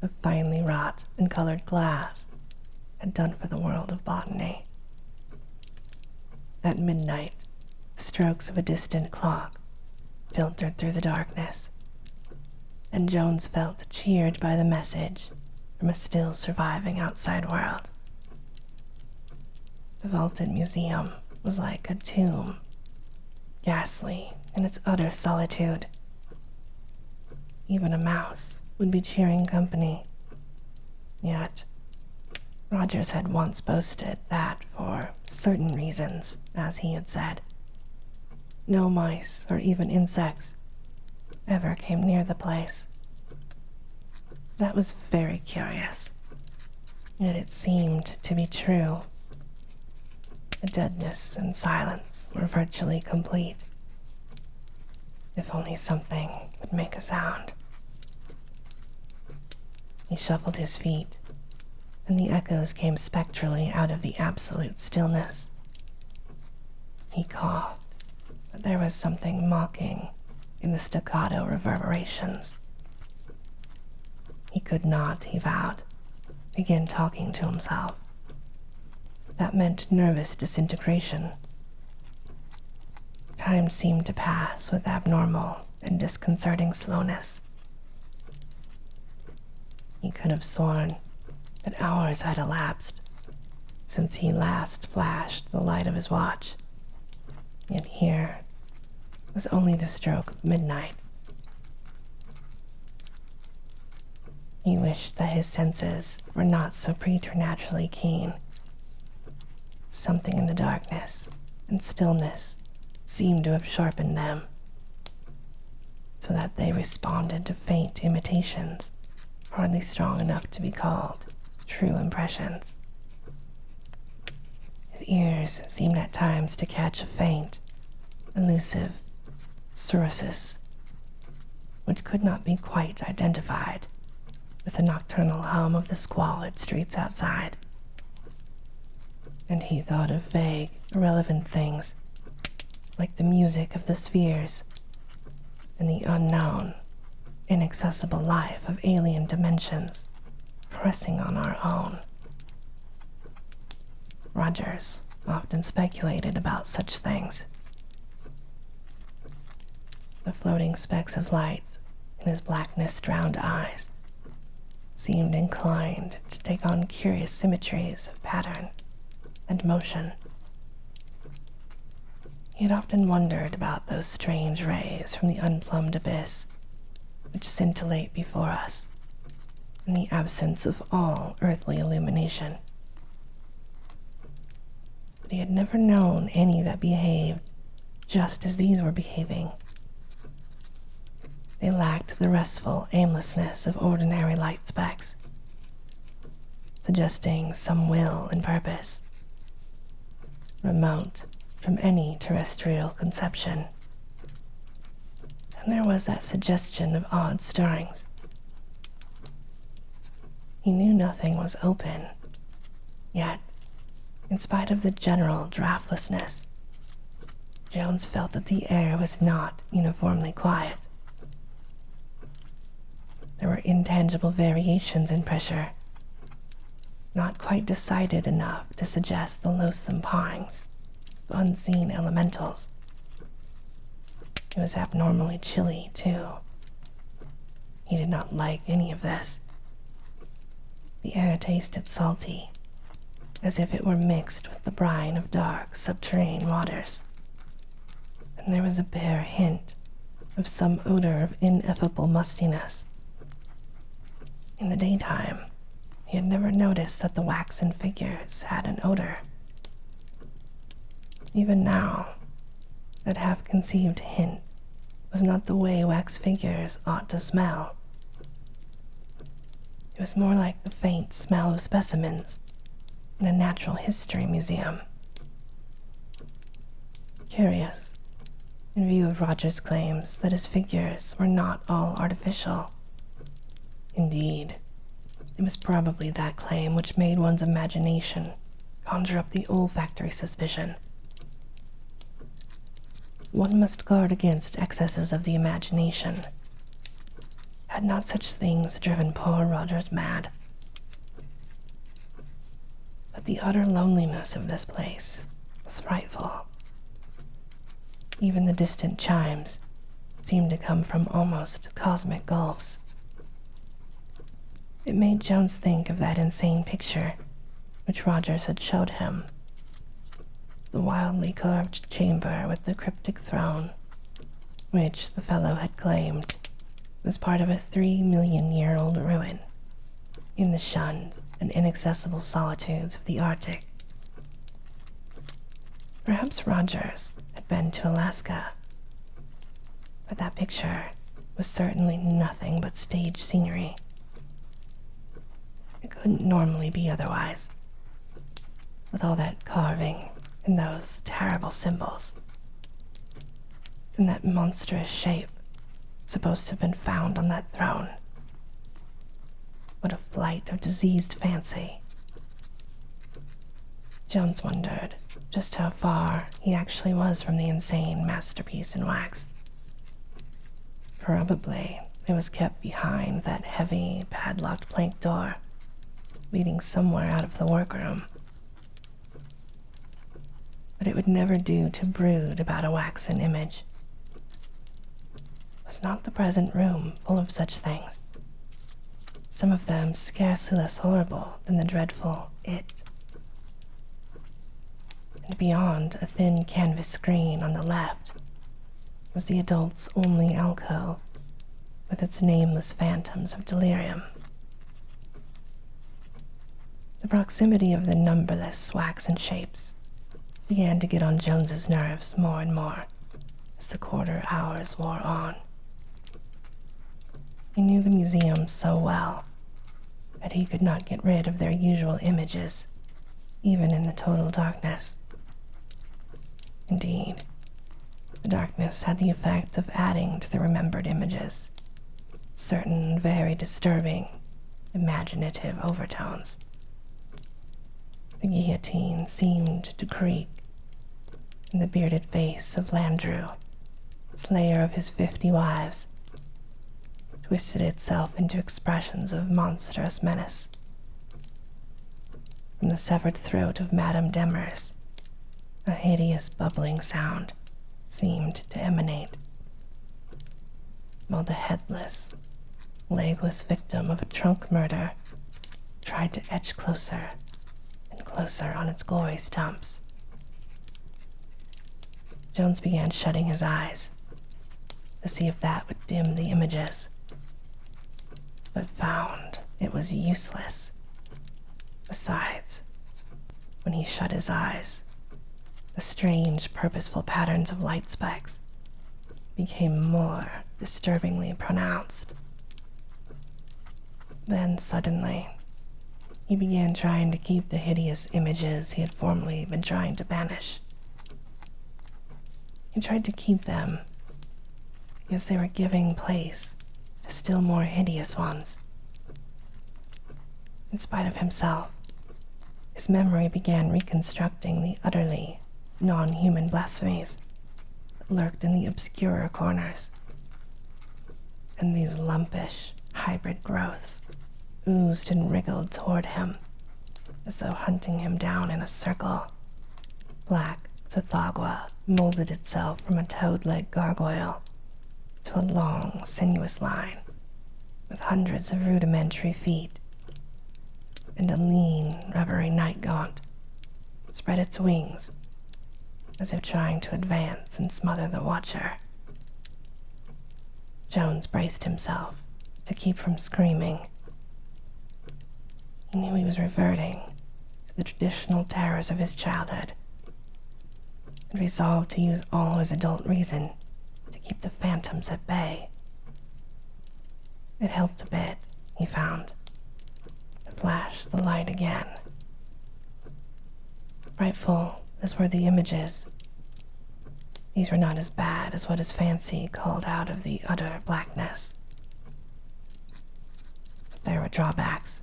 of finely wrought and colored glass had done for the world of botany. At midnight, the strokes of a distant clock filtered through the darkness, and Jones felt cheered by the message from a still surviving outside world. The vaulted museum was like a tomb, ghastly in its utter solitude. Even a mouse would be cheering company. Yet, Rogers had once boasted that, for certain reasons, as he had said, no mice or even insects ever came near the place. That was very curious, yet it seemed to be true. The deadness and silence were virtually complete. If only something would make a sound. He shuffled his feet, and the echoes came spectrally out of the absolute stillness. He coughed, but there was something mocking in the staccato reverberations. He could not, he vowed, begin talking to himself. That meant nervous disintegration. Time seemed to pass with abnormal and disconcerting slowness. He could have sworn that hours had elapsed since he last flashed the light of his watch, yet here was only the stroke of midnight. He wished that his senses were not so preternaturally keen. Something in the darkness and stillness seemed to have sharpened them, so that they responded to faint imitations, hardly strong enough to be called true impressions. His ears seemed at times to catch a faint, elusive susurrus, which could not be quite identified with the nocturnal hum of the squalid streets outside. And he thought of vague, irrelevant things, like the music of the spheres and the unknown, inaccessible life of alien dimensions pressing on our own. Rogers often speculated about such things. The floating specks of light in his blackness-drowned eyes seemed inclined to take on curious symmetries of pattern and motion. He had often wondered about those strange rays from the unplumbed abyss which scintillate before us in the absence of all earthly illumination. But he had never known any that behaved just as these were behaving. They lacked the restful aimlessness of ordinary light specks, suggesting some will and purpose, remote from any terrestrial conception. And there was that suggestion of odd stirrings. He knew nothing was open, yet, in spite of the general draftlessness, Jones felt that the air was not uniformly quiet. There were intangible variations in pressure, not quite decided enough to suggest the loathsome pawings of unseen elementals. It was abnormally chilly, too. He did not like any of this. The air tasted salty, as if it were mixed with the brine of dark subterranean waters, and there was a bare hint of some odor of ineffable mustiness. In the daytime, he had never noticed that the waxen figures had an odor. Even now, that half-conceived hint was not the way wax figures ought to smell. It was more like the faint smell of specimens in a natural history museum. Curious, in view of Roger's claims that his figures were not all artificial. Indeed, it was probably that claim which made one's imagination conjure up the olfactory suspicion. One must guard against excesses of the imagination. Had not such things driven poor Rogers mad? But the utter loneliness of this place was frightful. Even the distant chimes seemed to come from almost cosmic gulfs. It made Jones think of that insane picture which Rogers had showed him. The wildly carved chamber with the cryptic throne, which the fellow had claimed was part of a 3-million-year-old ruin in the shunned and inaccessible solitudes of the Arctic. Perhaps Rogers had been to Alaska, but that picture was certainly nothing but stage scenery. It couldn't normally be otherwise, with all that carving and those terrible symbols, and that monstrous shape supposed to have been found on that throne. What a flight of diseased fancy. Jones wondered just how far he actually was from the insane masterpiece in wax. Probably it was kept behind that heavy, padlocked plank door, leading somewhere out of the workroom. But it would never do to brood about a waxen image. Was not the present room full of such things? Some of them scarcely less horrible than the dreadful It. And beyond a thin canvas screen on the left was the adult's only alcove, with its nameless phantoms of delirium. The proximity of the numberless waxen shapes began to get on Jones's nerves more and more as the quarter hours wore on. He knew the museum so well that he could not get rid of their usual images, even in the total darkness. Indeed, the darkness had the effect of adding to the remembered images certain very disturbing, imaginative overtones. The guillotine seemed to creak, and the bearded face of Landru, slayer of his 50 wives, twisted itself into expressions of monstrous menace. From the severed throat of Madame Demers, a hideous bubbling sound seemed to emanate, while the headless, legless victim of a trunk murder tried to edge closer and closer on its gory stumps. Jones began shutting his eyes to see if that would dim the images, but found it was useless. Besides, when he shut his eyes, the strange, purposeful patterns of light specks became more disturbingly pronounced. Then suddenly, he began trying to keep the hideous images he had formerly been trying to banish. He tried to keep them because they were giving place to still more hideous ones. In spite of himself, his memory began reconstructing the utterly non-human blasphemies that lurked in the obscurer corners. And these lumpish, hybrid growths oozed and wriggled toward him as though hunting him down in a circle. Black Tsathoggua molded itself from a toad-leg gargoyle to a long, sinuous line with hundreds of rudimentary feet, and a lean, rubbery night gaunt spread its wings as if trying to advance and smother the watcher. Jones braced himself to keep from screaming. He knew he was reverting to the traditional terrors of his childhood, and resolved to use all his adult reason to keep the phantoms at bay. It helped a bit, he found, to flash the light again. Frightful as were the images, these were not as bad as what his fancy called out of the utter blackness. But there were drawbacks.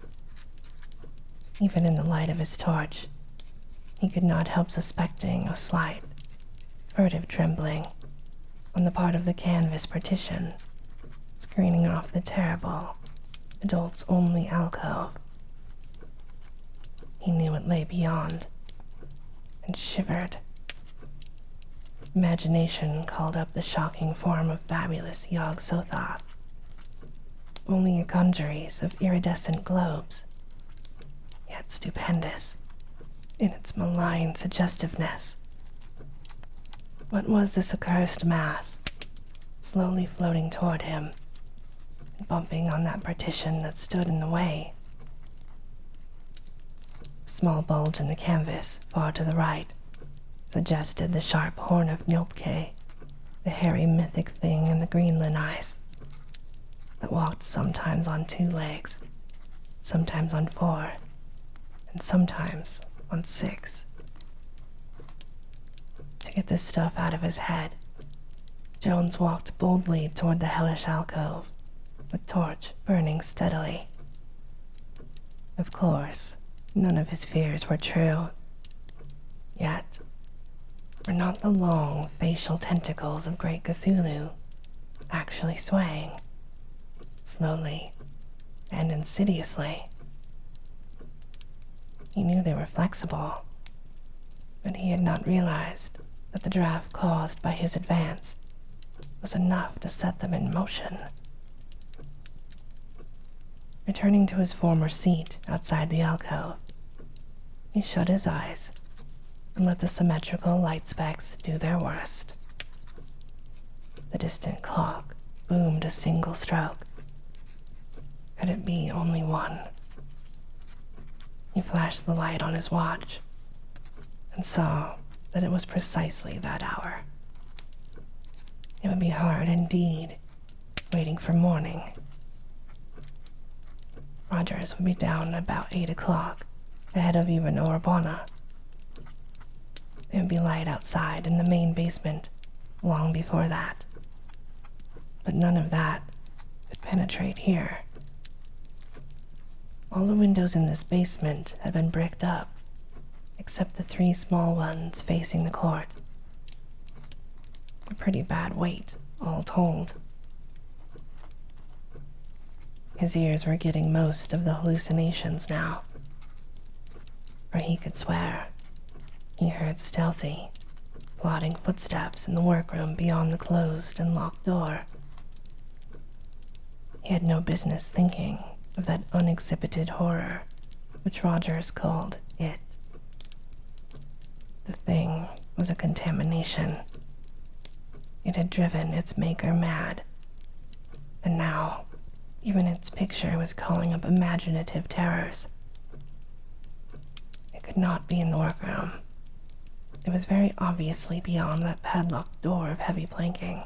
Even in the light of his torch, he could not help suspecting a slight, furtive trembling on the part of the canvas partition, screening off the terrible, adults-only alcove. He knew it lay beyond, and shivered. Imagination called up the shocking form of fabulous Yog-Sothoth, only a congeries of iridescent globes, yet stupendous in its malign suggestiveness. What was this accursed mass, slowly floating toward him and bumping on that partition that stood in the way? A small bulge in the canvas far to the right suggested the sharp horn of Nilpke, the hairy mythic thing in the Greenland ice that walked sometimes on 2 legs, sometimes on 4, and sometimes on 6. To get this stuff out of his head, Jones walked boldly toward the hellish alcove, with torch burning steadily. Of course, none of his fears were true. Yet, were not the long facial tentacles of great Cthulhu actually swaying, slowly and insidiously? He knew they were flexible, but he had not realized that the draft caused by his advance was enough to set them in motion. Returning to his former seat outside the alcove, he shut his eyes and let the symmetrical light specks do their worst. The distant clock boomed a single stroke. Could it be only one? He flashed the light on his watch and saw that it was precisely that hour. It would be hard indeed, waiting for morning. Rogers would be down about 8 o'clock, ahead of even Orbana. It would be light outside in the main basement long before that. But none of that could penetrate here. All the windows in this basement had been bricked up, except the 3 small ones facing the court. A pretty bad weight, all told. His ears were getting most of the hallucinations now, for he could swear he heard stealthy, plodding footsteps in the workroom beyond the closed and locked door. He had no business thinking of that unexhibited horror which Rogers called it. The thing was a contamination. It had driven its maker mad, and now even its picture was calling up imaginative terrors. It could not be in the workroom. It was very obviously beyond that padlocked door of heavy planking.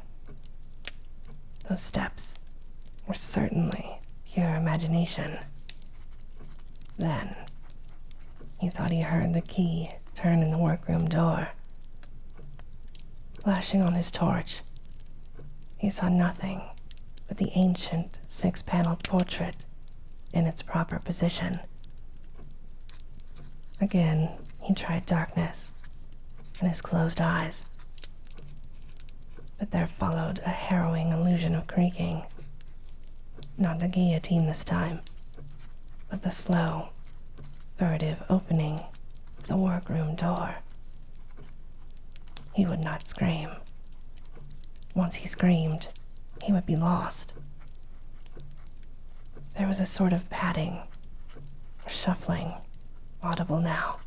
Those steps were certainly pure imagination. Then he thought he heard the key turn in the workroom door. Flashing on his torch, he saw nothing but the ancient 6-paneled portrait in its proper position. Again, he tried darkness and his closed eyes, but there followed a harrowing illusion of creaking. Not the guillotine this time, but the slow, furtive opening of the workroom door. He would not scream. Once he screamed, he would be lost. There was a sort of padding or shuffling audible now,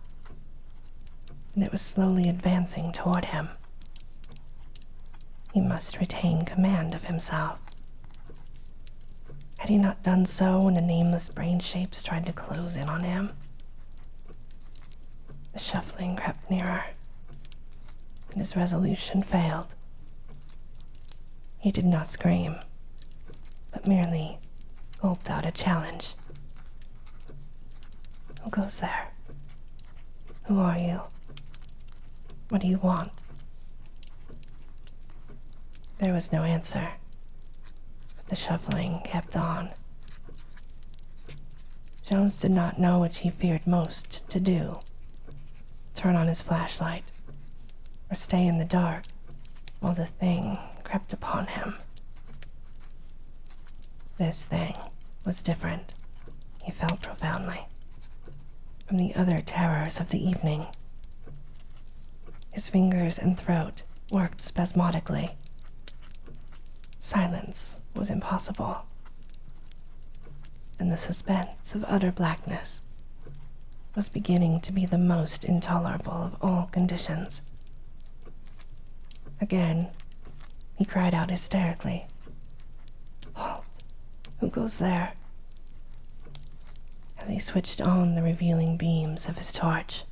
and it was slowly advancing toward him. He must retain command of himself. Had he not done so when the nameless brain shapes tried to close in on him? The shuffling crept nearer, and his resolution failed. He did not scream, but merely gulped out a challenge. Who goes there? Who are you? What do you want? There was no answer, but the shuffling kept on. Jones did not know which he feared most to do: turn on his flashlight, or stay in the dark while the thing crept upon him. This thing was different, he felt profoundly, from the other terrors of the evening. His fingers and throat worked spasmodically. Silence was impossible, and the suspense of utter blackness was beginning to be the most intolerable of all conditions. Again, he cried out hysterically, "Halt! Who goes there?" as he switched on the revealing beams of his torch.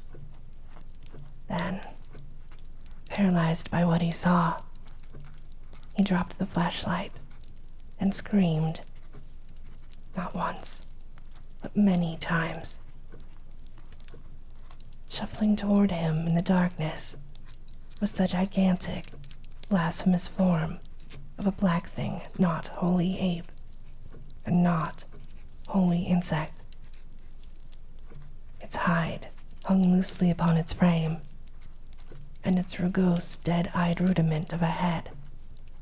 Then, paralyzed by what he saw, he dropped the flashlight and screamed, not once, but many times. Shuffling toward him in the darkness was the gigantic, blasphemous form of a black thing not wholly ape, and not wholly insect. Its hide hung loosely upon its frame, and its rugose, dead-eyed rudiment of a head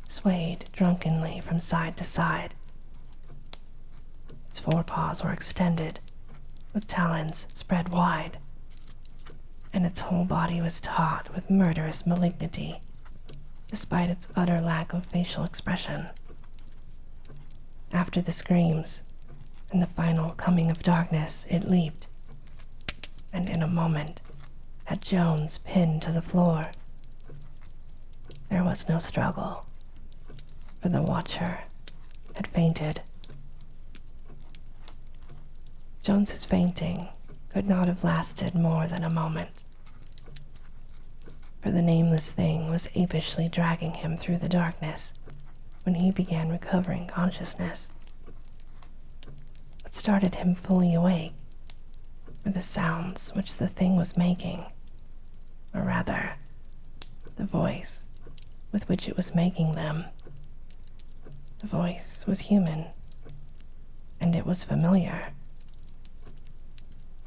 swayed drunkenly from side to side. Its forepaws were extended, with talons spread wide, and its whole body was taut with murderous malignity, despite its utter lack of facial expression. After the screams and the final coming of darkness, it leaped, and in a moment had Jones pinned to the floor. There was no struggle, for the watcher had fainted. Jones's fainting could not have lasted more than a moment. for the nameless thing was apishly dragging him through the darkness when he began recovering consciousness. What started him fully awake were the sounds which the thing was making, or rather, the voice with which it was making them. The voice was human, and it was familiar.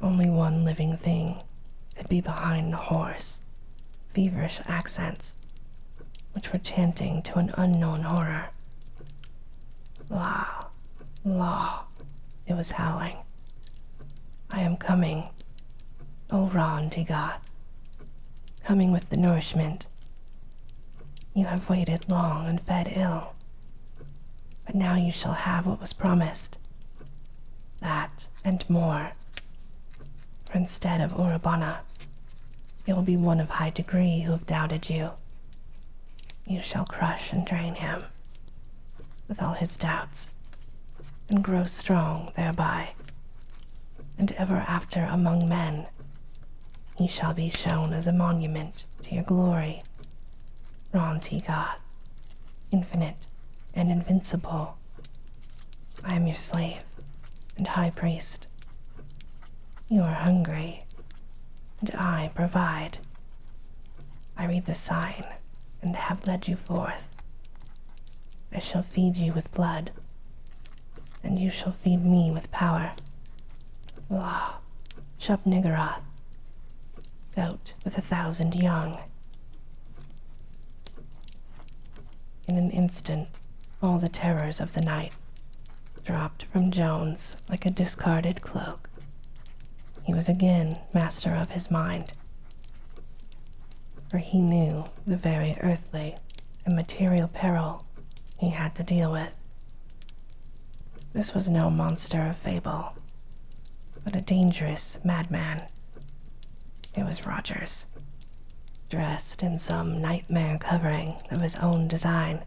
Only one living thing could be behind the hoarse, feverish accents which were chanting to an unknown horror. La, la, it was howling. I am coming, O Ron Tigat, coming with the nourishment. You have waited long and fed ill, but now you shall have what was promised, that and more. For instead of Urabana, it will be one of high degree who have doubted you. You shall crush and drain him with all his doubts, and grow strong thereby, and ever after among men he shall be shown as a monument to your glory, Ron-T God, infinite and invincible. I am your slave and high priest. You are hungry, and I provide. I read the sign and have led you forth. I shall feed you with blood, and you shall feed me with power. La, Shub-Niggurath, goat with 1,000 young. In an instant, all the terrors of the night dropped from Jones like a discarded cloak. He was again master of his mind, for he knew the very earthly and material peril he had to deal with. This was no monster of fable, but a dangerous madman. It was Rogers, dressed in some nightmare covering of his own design,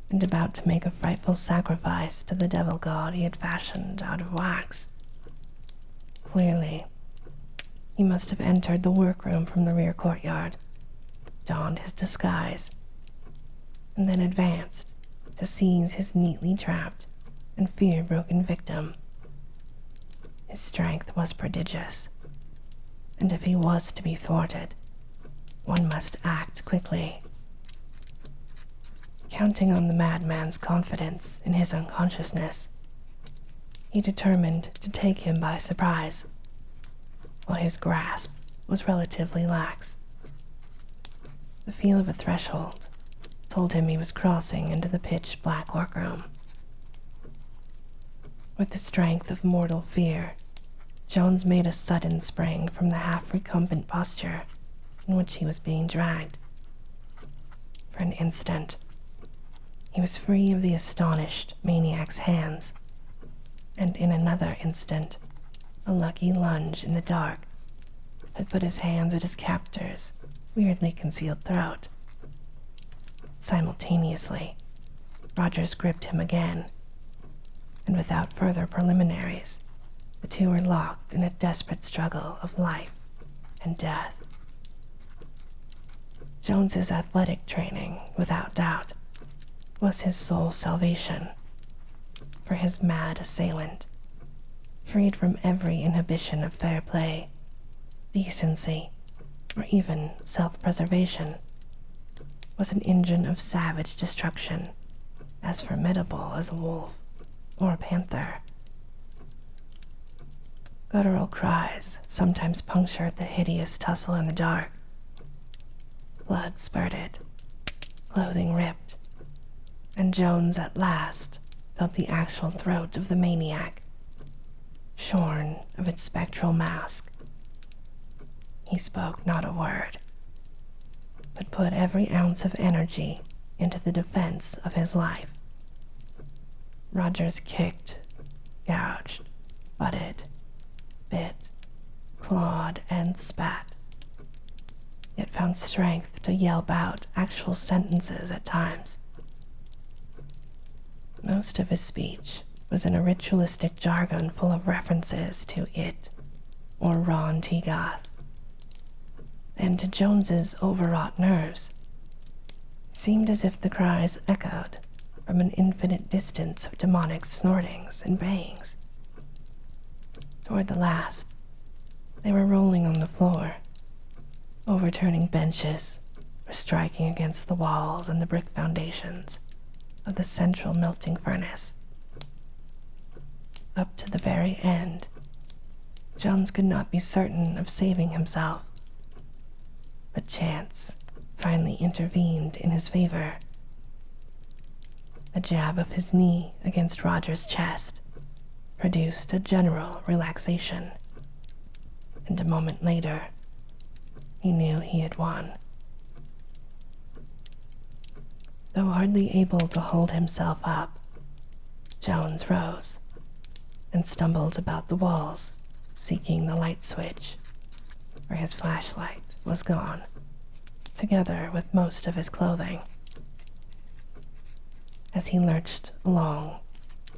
and about to make a frightful sacrifice to the devil god he had fashioned out of wax. Clearly, he must have entered the workroom from the rear courtyard, donned his disguise, and then advanced to seize his neatly trapped and fear-broken victim. His strength was prodigious, and if he was to be thwarted, one must act quickly. Counting on the madman's confidence in his unconsciousness, he determined to take him by surprise, while his grasp was relatively lax. The feel of a threshold told him he was crossing into the pitch-black workroom. With the strength of mortal fear, Jones made a sudden spring from the half-recumbent posture in which he was being dragged. For an instant, he was free of the astonished maniac's hands, and in another instant, a lucky lunge in the dark had put his hands at his captor's weirdly concealed throat. Simultaneously, Rogers gripped him again, and without further preliminaries, the two were locked in a desperate struggle of life and death. Jones's athletic training, without doubt, was his sole salvation, for his mad assailant, freed from every inhibition of fair play, decency, or even self-preservation, was an engine of savage destruction, as formidable as a wolf or a panther. Guttural cries sometimes punctured the hideous tussle in the dark. Blood spurted, clothing ripped, and Jones at last felt the actual throat of the maniac, shorn of its spectral mask. He spoke not a word, but put every ounce of energy into the defense of his life. Rogers kicked, gouged, butted, bit, clawed, and spat, yet found strength to yelp out actual sentences at times. Most of his speech was in a ritualistic jargon full of references to it or Ron Tigath. and to Jones's overwrought nerves, it seemed as if the cries echoed from an infinite distance of demonic snortings and bayings. Toward the last, they were rolling on the floor, overturning benches or striking against the walls and the brick foundations of the central melting furnace. Up to the very end, Jones could not be certain of saving himself, but chance finally intervened in his favor. A jab of his knee against Roger's chest produced a general relaxation, and a moment later, he knew he had won. Though hardly able to hold himself up, Jones rose and stumbled about the walls, seeking the light switch, where his flashlight was gone, together with most of his clothing. As he lurched along,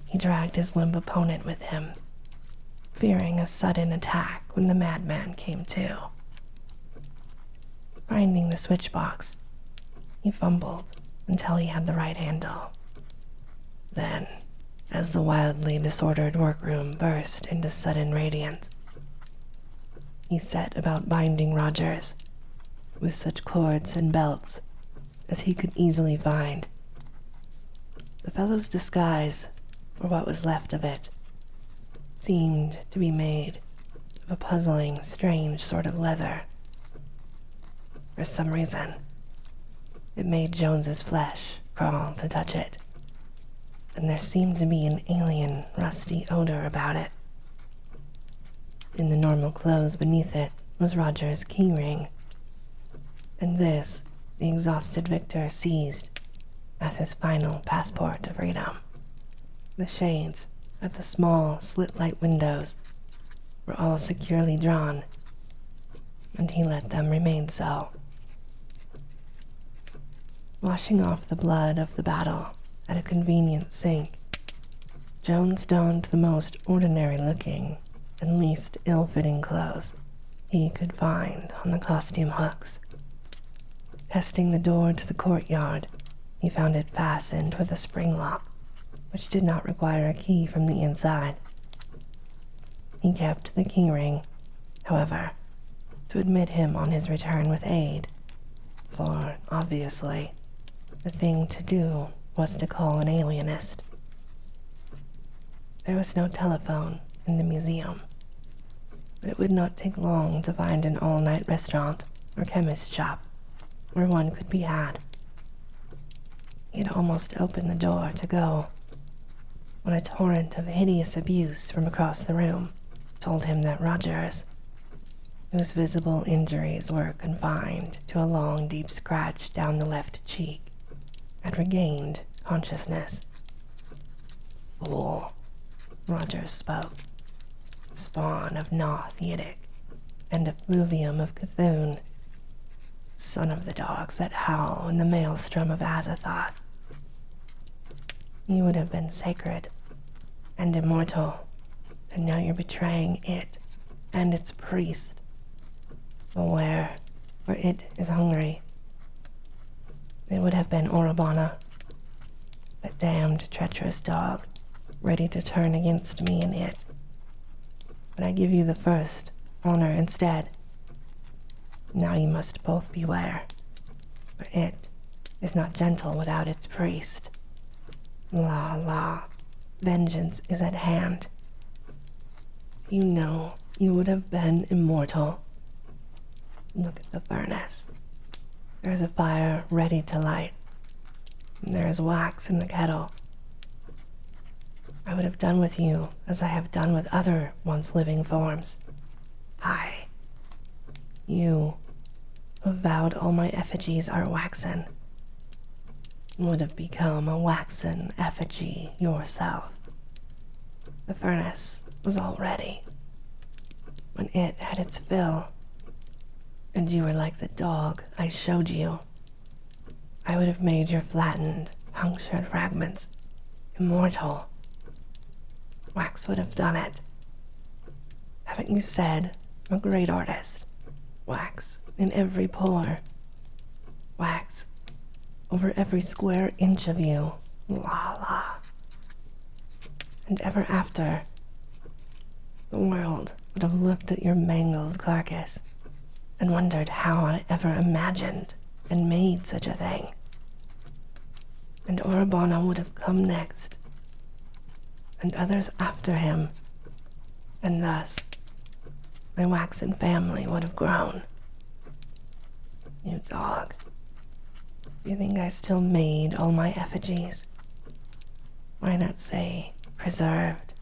he dragged his limp opponent with him, fearing a sudden attack when the madman came to. Finding the switch box, he fumbled until he had the right handle. Then, as the wildly disordered workroom burst into sudden radiance, he set about binding Rogers with such cords and belts as he could easily find. The fellow's disguise, or what was left of it, seemed to be made of a puzzling, strange sort of leather. For some reason, it made Jones's flesh crawl to touch it, and there seemed to be an alien, rusty odor about it. In the normal clothes beneath it was Roger's key ring, and this the exhausted victor seized as his final passport to freedom. The shades at the small slit-light windows were all securely drawn, and he let them remain so. Washing off the blood of the battle at a convenient sink, Jones donned the most ordinary-looking and least ill-fitting clothes he could find on the costume hooks. Testing the door to the courtyard, he found it fastened with a spring lock, which did not require a key from the inside. He kept the key ring, however, to admit him on his return with aid, for, obviously, the thing to do was to call an alienist. There was no telephone in the museum, but it would not take long to find an all-night restaurant or chemist shop where one could be had. He had almost opened the door to go when a torrent of hideous abuse from across the room told him that Rogers, whose visible injuries were confined to a long, deep scratch down the left cheek, had regained consciousness. "Fool," Rogers spoke. "Spawn of Noth Yiddick and effluvium of Cthulhu. Son of the dogs that howl in the maelstrom of Azathoth. You would have been sacred and immortal, and now you're betraying it and its priest. Beware, for it is hungry. It would have been Orabana, that damned treacherous dog, ready to turn against me and it. But I give you the first honor instead. Now you must both beware, for it is not gentle without its priest. La la, vengeance is at hand. You know you would have been immortal. Look at the furnace. There is a fire ready to light, and there is wax in the kettle. I would have done with you as I have done with other once living forms. I, you, who vowed all my effigies are waxen, would have become a waxen effigy yourself. The furnace was all ready when it had its fill, and you were like the dog I showed you. I would have made your flattened, punctured fragments immortal. Wax would have done it. Haven't you said I'm a great artist? Wax in every pore, wax over every square inch of you, la la. And ever after, the world would have looked at your mangled carcass and wondered how I ever imagined and made such a thing. And Orabana would have come next, and others after him, and thus my waxen family would have grown. You dog, you think I still made all my effigies? Why not say preserved?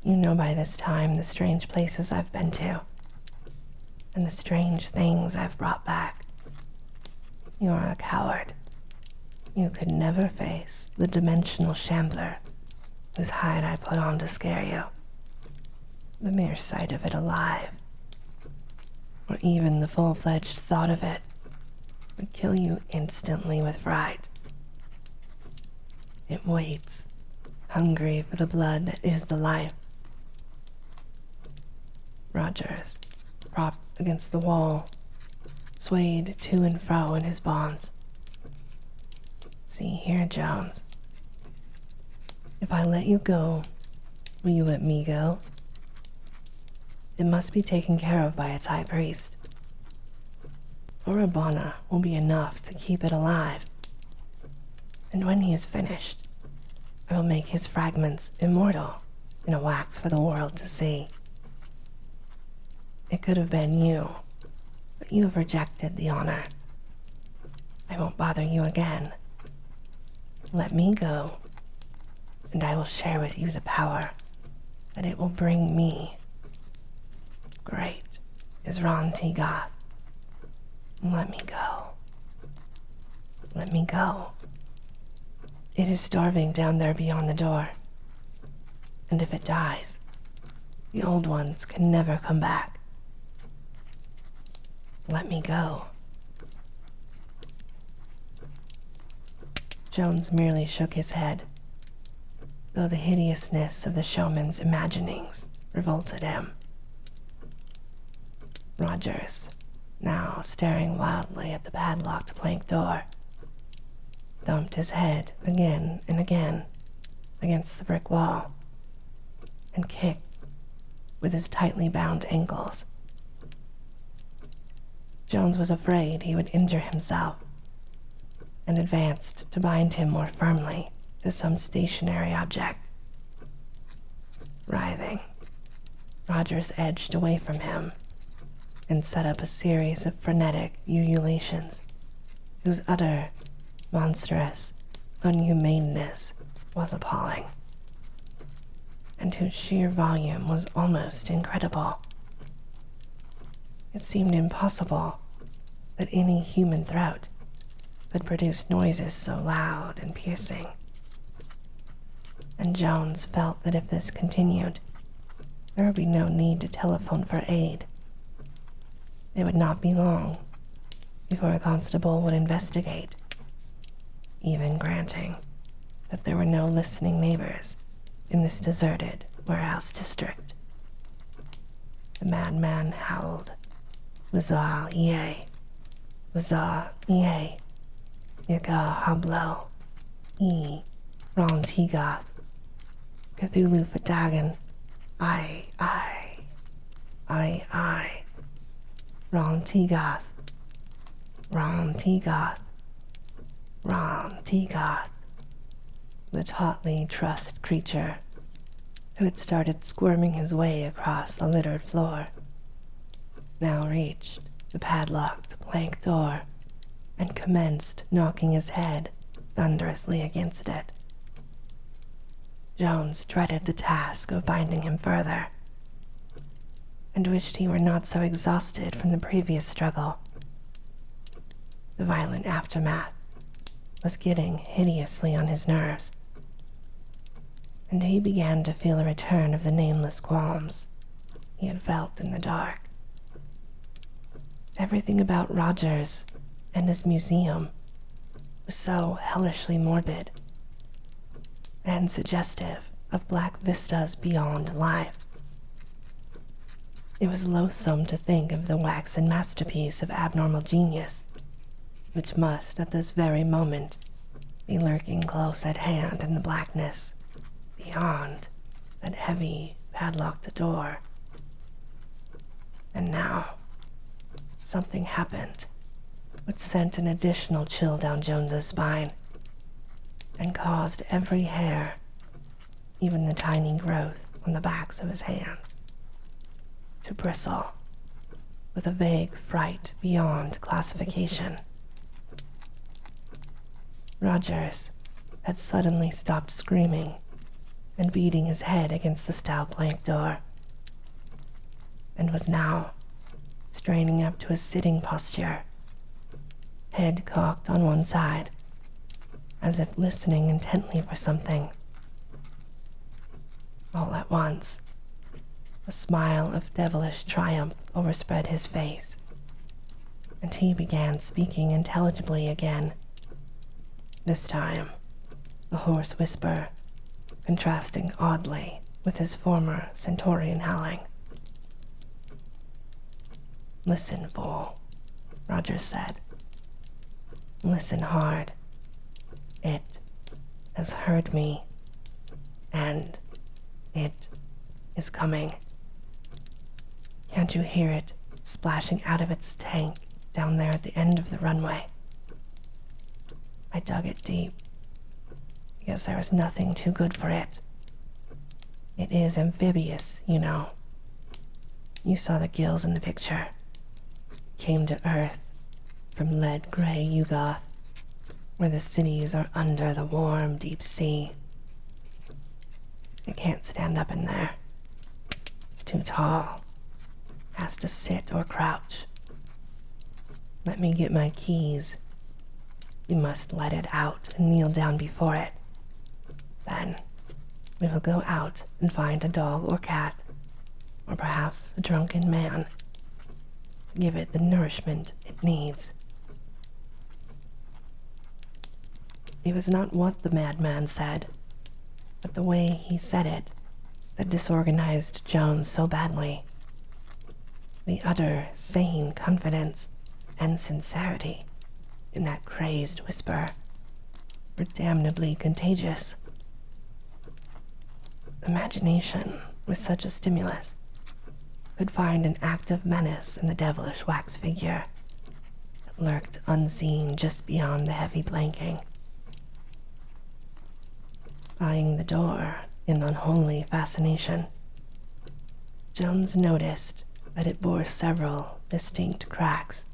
You know by this time the strange places I've been to, and the strange things I've brought back. You are a coward. You could never face the dimensional shambler whose hide I put on to scare you. The mere sight of it alive, or even the full-fledged thought of it, would kill you instantly with fright. It waits, hungry for the blood that is the life. Rogers, propped against the wall, swayed to and fro in his bonds. See here, Jones. If I let you go, will you let me go? It must be taken care of by its high priest. Orabana will be enough to keep it alive. And when he is finished, I will make his fragments immortal in a wax for the world to see. It could have been you, but you have rejected the honor. I won't bother you again. Let me go, and I will share with you the power that it will bring me. Great is Ron T. Goth. Let me go. Let me go. It is starving down there beyond the door, and if it dies, the old ones can never come back. Let me go. Jones merely shook his head, though the hideousness of the showman's imaginings revolted him. Rogers, now staring wildly at the padlocked plank door, thumped his head again and again against the brick wall, and kicked with his tightly bound ankles. Jones was afraid he would injure himself, and advanced to bind him more firmly to some stationary object. Writhing, Rogers edged away from him and set up a series of frenetic ululations whose utter, monstrous unhumaneness was appalling, and whose sheer volume was almost incredible. It seemed impossible that any human throat could produce noises so loud and piercing. And Jones felt that if this continued, there would be no need to telephone for aid. It would not be long before a constable would investigate, even granting that there were no listening neighbors in this deserted warehouse district. The madman howled, "Wazah, yea! Wazah, yea! Yaga hablo! Ron Tigoth! Cthulhu Fadagan! I! Ron Tigoth! Ron Tigoth! Ron Tigoth!" The tautly trussed creature, who had started squirming his way across the littered floor, now reached the padlocked plank door and commenced knocking his head thunderously against it. Jones dreaded the task of binding him further, and wished he were not so exhausted from the previous struggle. The violent aftermath was getting hideously on his nerves, and he began to feel a return of the nameless qualms he had felt in the dark. Everything about Rogers and his museum was so hellishly morbid and suggestive of black vistas beyond life. It was loathsome to think of the waxen masterpiece of abnormal genius, which must, at this very moment, be lurking close at hand in the blackness, beyond that heavy, padlocked door. And now, something happened which sent an additional chill down Jones's spine and caused every hair, even the tiny growth on the backs of his hands, to bristle with a vague fright beyond classification. Rogers had suddenly stopped screaming and beating his head against the stout plank door, and was now straining up to a sitting posture, head cocked on one side, as if listening intently for something. All at once, a smile of devilish triumph overspread his face, and he began speaking intelligibly again, this time a hoarse whisper, contrasting oddly with his former stentorian howling. "Listen, fool," Rogers said. "Listen hard. It has heard me, and it is coming. Can't you hear it splashing out of its tank down there at the end of the runway? I dug it deep, because there was nothing too good for it. It is amphibious, you know. You saw the gills in the picture. Came to Earth from lead-gray Yugoth, where the cities are under the warm, deep sea. It can't stand up in there. It's too tall. Has to sit or crouch. Let me get my keys. You must let it out and kneel down before it. Then we will go out and find a dog or cat, or perhaps a drunken man. Give it the nourishment it needs." It was not what the madman said, but the way he said it that disorganized Jones so badly. The utter sane confidence and sincerity in that crazed whisper were damnably contagious. Imagination, with such a stimulus, could find an active menace in the devilish wax figure that lurked unseen just beyond the heavy blanking. Eyeing the door in unholy fascination, Jones noticed that it bore several distinct cracks,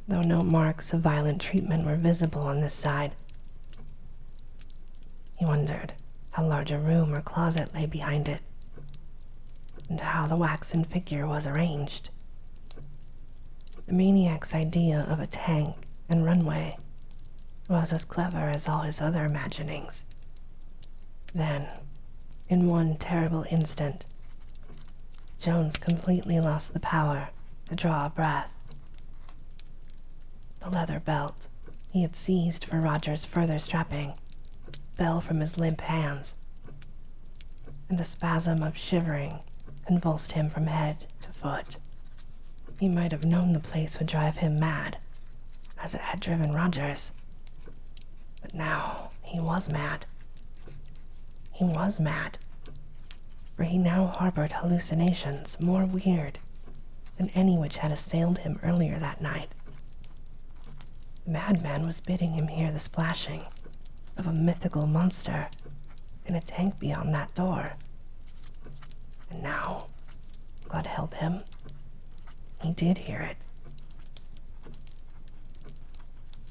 though no marks of violent treatment were visible on this side. He wondered how large a room or closet lay behind it, and how the waxen figure was arranged. The maniac's idea of a tank and runway was as clever as all his other imaginings. Then, in one terrible instant, Jones completely lost the power to draw a breath. The leather belt he had seized for Roger's further strapping fell from his limp hands, and a spasm of shivering convulsed him from head to foot. He might have known the place would drive him mad, as it had driven Rogers. But now he was mad. He was mad, for he now harbored hallucinations more weird than any which had assailed him earlier that night. The madman was bidding him hear the splashing of a mythical monster in a tank beyond that door. And now, God help him, he did hear it.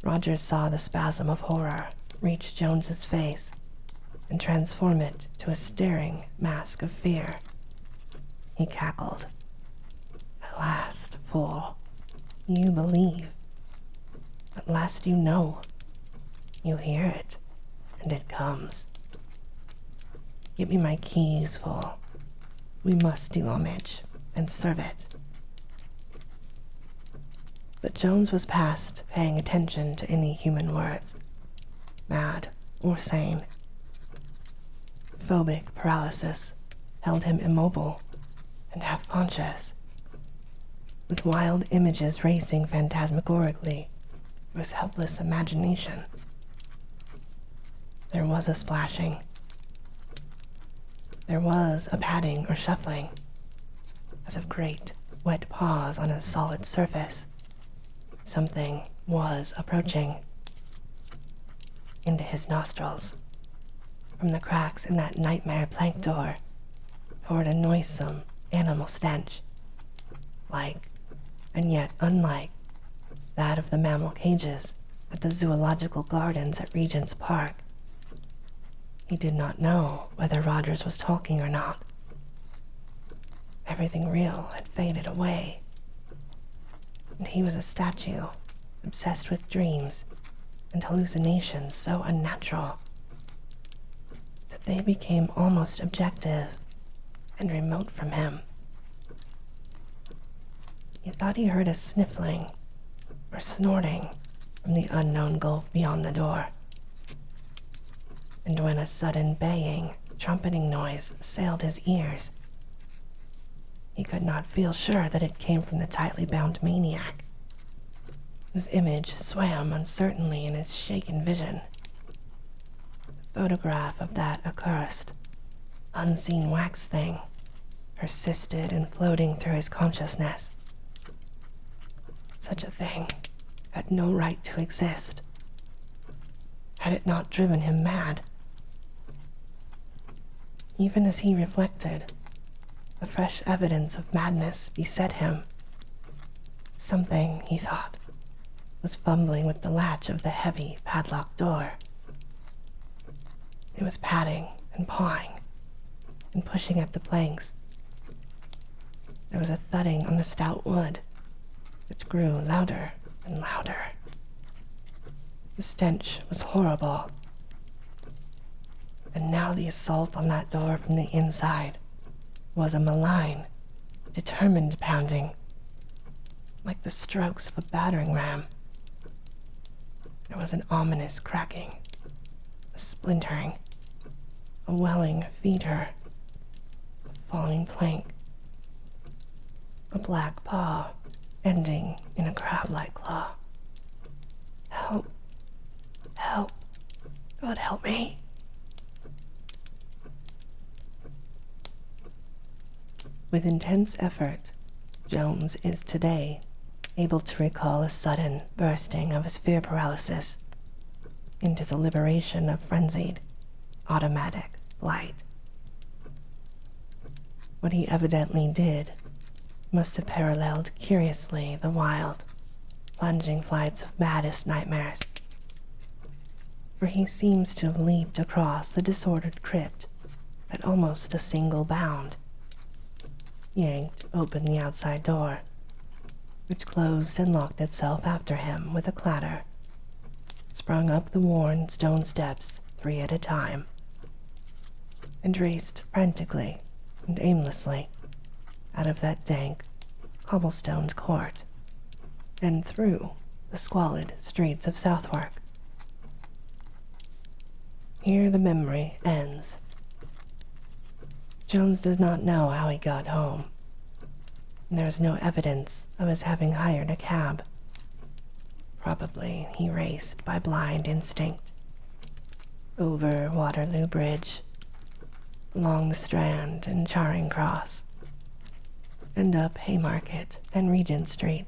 Rogers saw the spasm of horror reach Jones's face and transform it to a staring mask of fear. He cackled. "At last, fool, you believe. At last you know. You hear it, and it comes. Give me my keys, fool. We must do homage and serve it." But Jones was past paying attention to any human words, mad or sane. Phobic paralysis held him immobile and half conscious, with wild images racing phantasmagorically through his helpless imagination. There was a splashing. There was a padding or shuffling, as of great, wet paws on a solid surface. Something was approaching. Into his nostrils, from the cracks in that nightmare plank door, poured a noisome animal stench, like, and yet unlike, that of the mammal cages at the zoological gardens at Regent's Park. He did not know whether Rogers was talking or not. Everything real had faded away, and he was a statue, obsessed with dreams and hallucinations so unnatural that they became almost objective and remote from him. He thought he heard a sniffling or snorting from the unknown gulf beyond the door, and when a sudden baying, trumpeting noise assailed his ears, he could not feel sure that it came from the tightly bound maniac, whose image swam uncertainly in his shaken vision. The photograph of that accursed, unseen wax thing persisted in floating through his consciousness. Such a thing had no right to exist. Had it not driven him mad? Even as he reflected, the fresh evidence of madness beset him. Something, he thought, was fumbling with the latch of the heavy padlocked door. It was patting and pawing and pushing at the planks. There was a thudding on the stout wood, which grew louder and louder. The stench was horrible. And now the assault on that door from the inside was a malign, determined pounding, like the strokes of a battering ram. There was an ominous cracking, a splintering, a welling feeder, a falling plank, a black paw ending in a crab-like claw. Help! Help! God help me! With intense effort, Jones is today able to recall a sudden bursting of his fear paralysis into the liberation of frenzied, automatic flight. What he evidently did must have paralleled curiously the wild, plunging flights of maddest nightmares, for he seems to have leaped across the disordered crypt at almost a single bound, yanked open the outside door, which closed and locked itself after him with a clatter, sprung up the worn stone steps 3 at a time, and raced frantically and aimlessly out of that dank, cobblestoned court and through the squalid streets of Southwark. Here the memory ends. Jones does not know how he got home, and there is no evidence of his having hired a cab. Probably he raced by blind instinct, over Waterloo Bridge, along the Strand and Charing Cross, and up Haymarket and Regent Street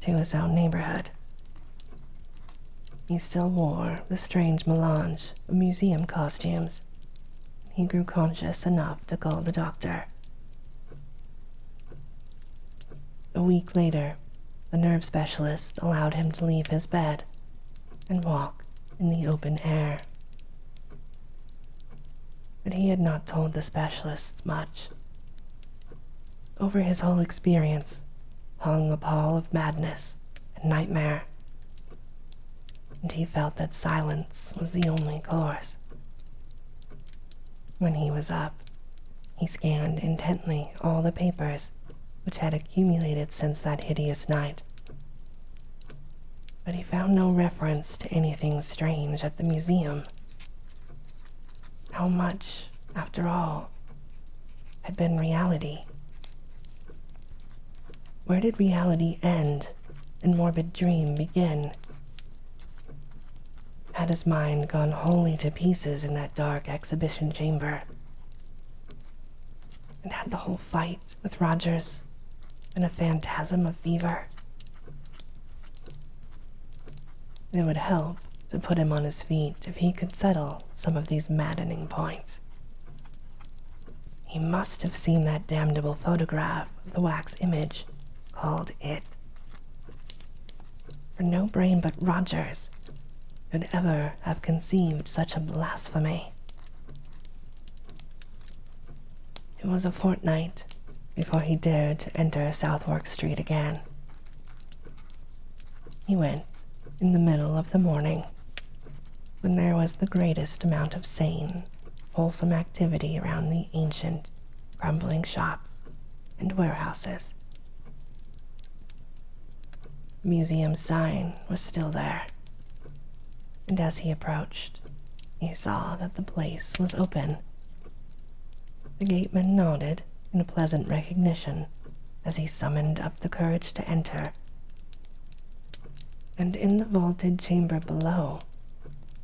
to his own neighborhood. He still wore the strange melange of museum costumes. He grew conscious enough to call the doctor. A week later, the nerve specialist allowed him to leave his bed and walk in the open air. But he had not told the specialists much. Over his whole experience hung a pall of madness and nightmare, and he felt that silence was the only course. When he was up, he scanned intently all the papers which had accumulated since that hideous night, but he found no reference to anything strange at the museum. How much, after all, had been reality Where did reality end and morbid dream begin? Had his mind gone wholly to pieces in that dark exhibition chamber? And had the whole fight with Rogers been a phantasm of fever? It would help to put him on his feet if he could settle some of these maddening points. He must have seen that damnable photograph of the wax image called It. For no brain but Rogers could ever have conceived such a blasphemy. It was a fortnight before he dared to enter Southwark Street again. He went in the middle of the morning, when there was the greatest amount of sane, wholesome activity around the ancient, crumbling shops and warehouses. The museum sign was still there, and as he approached, he saw that the place was open. The gateman nodded in a pleasant recognition as he summoned up the courage to enter. And in the vaulted chamber below,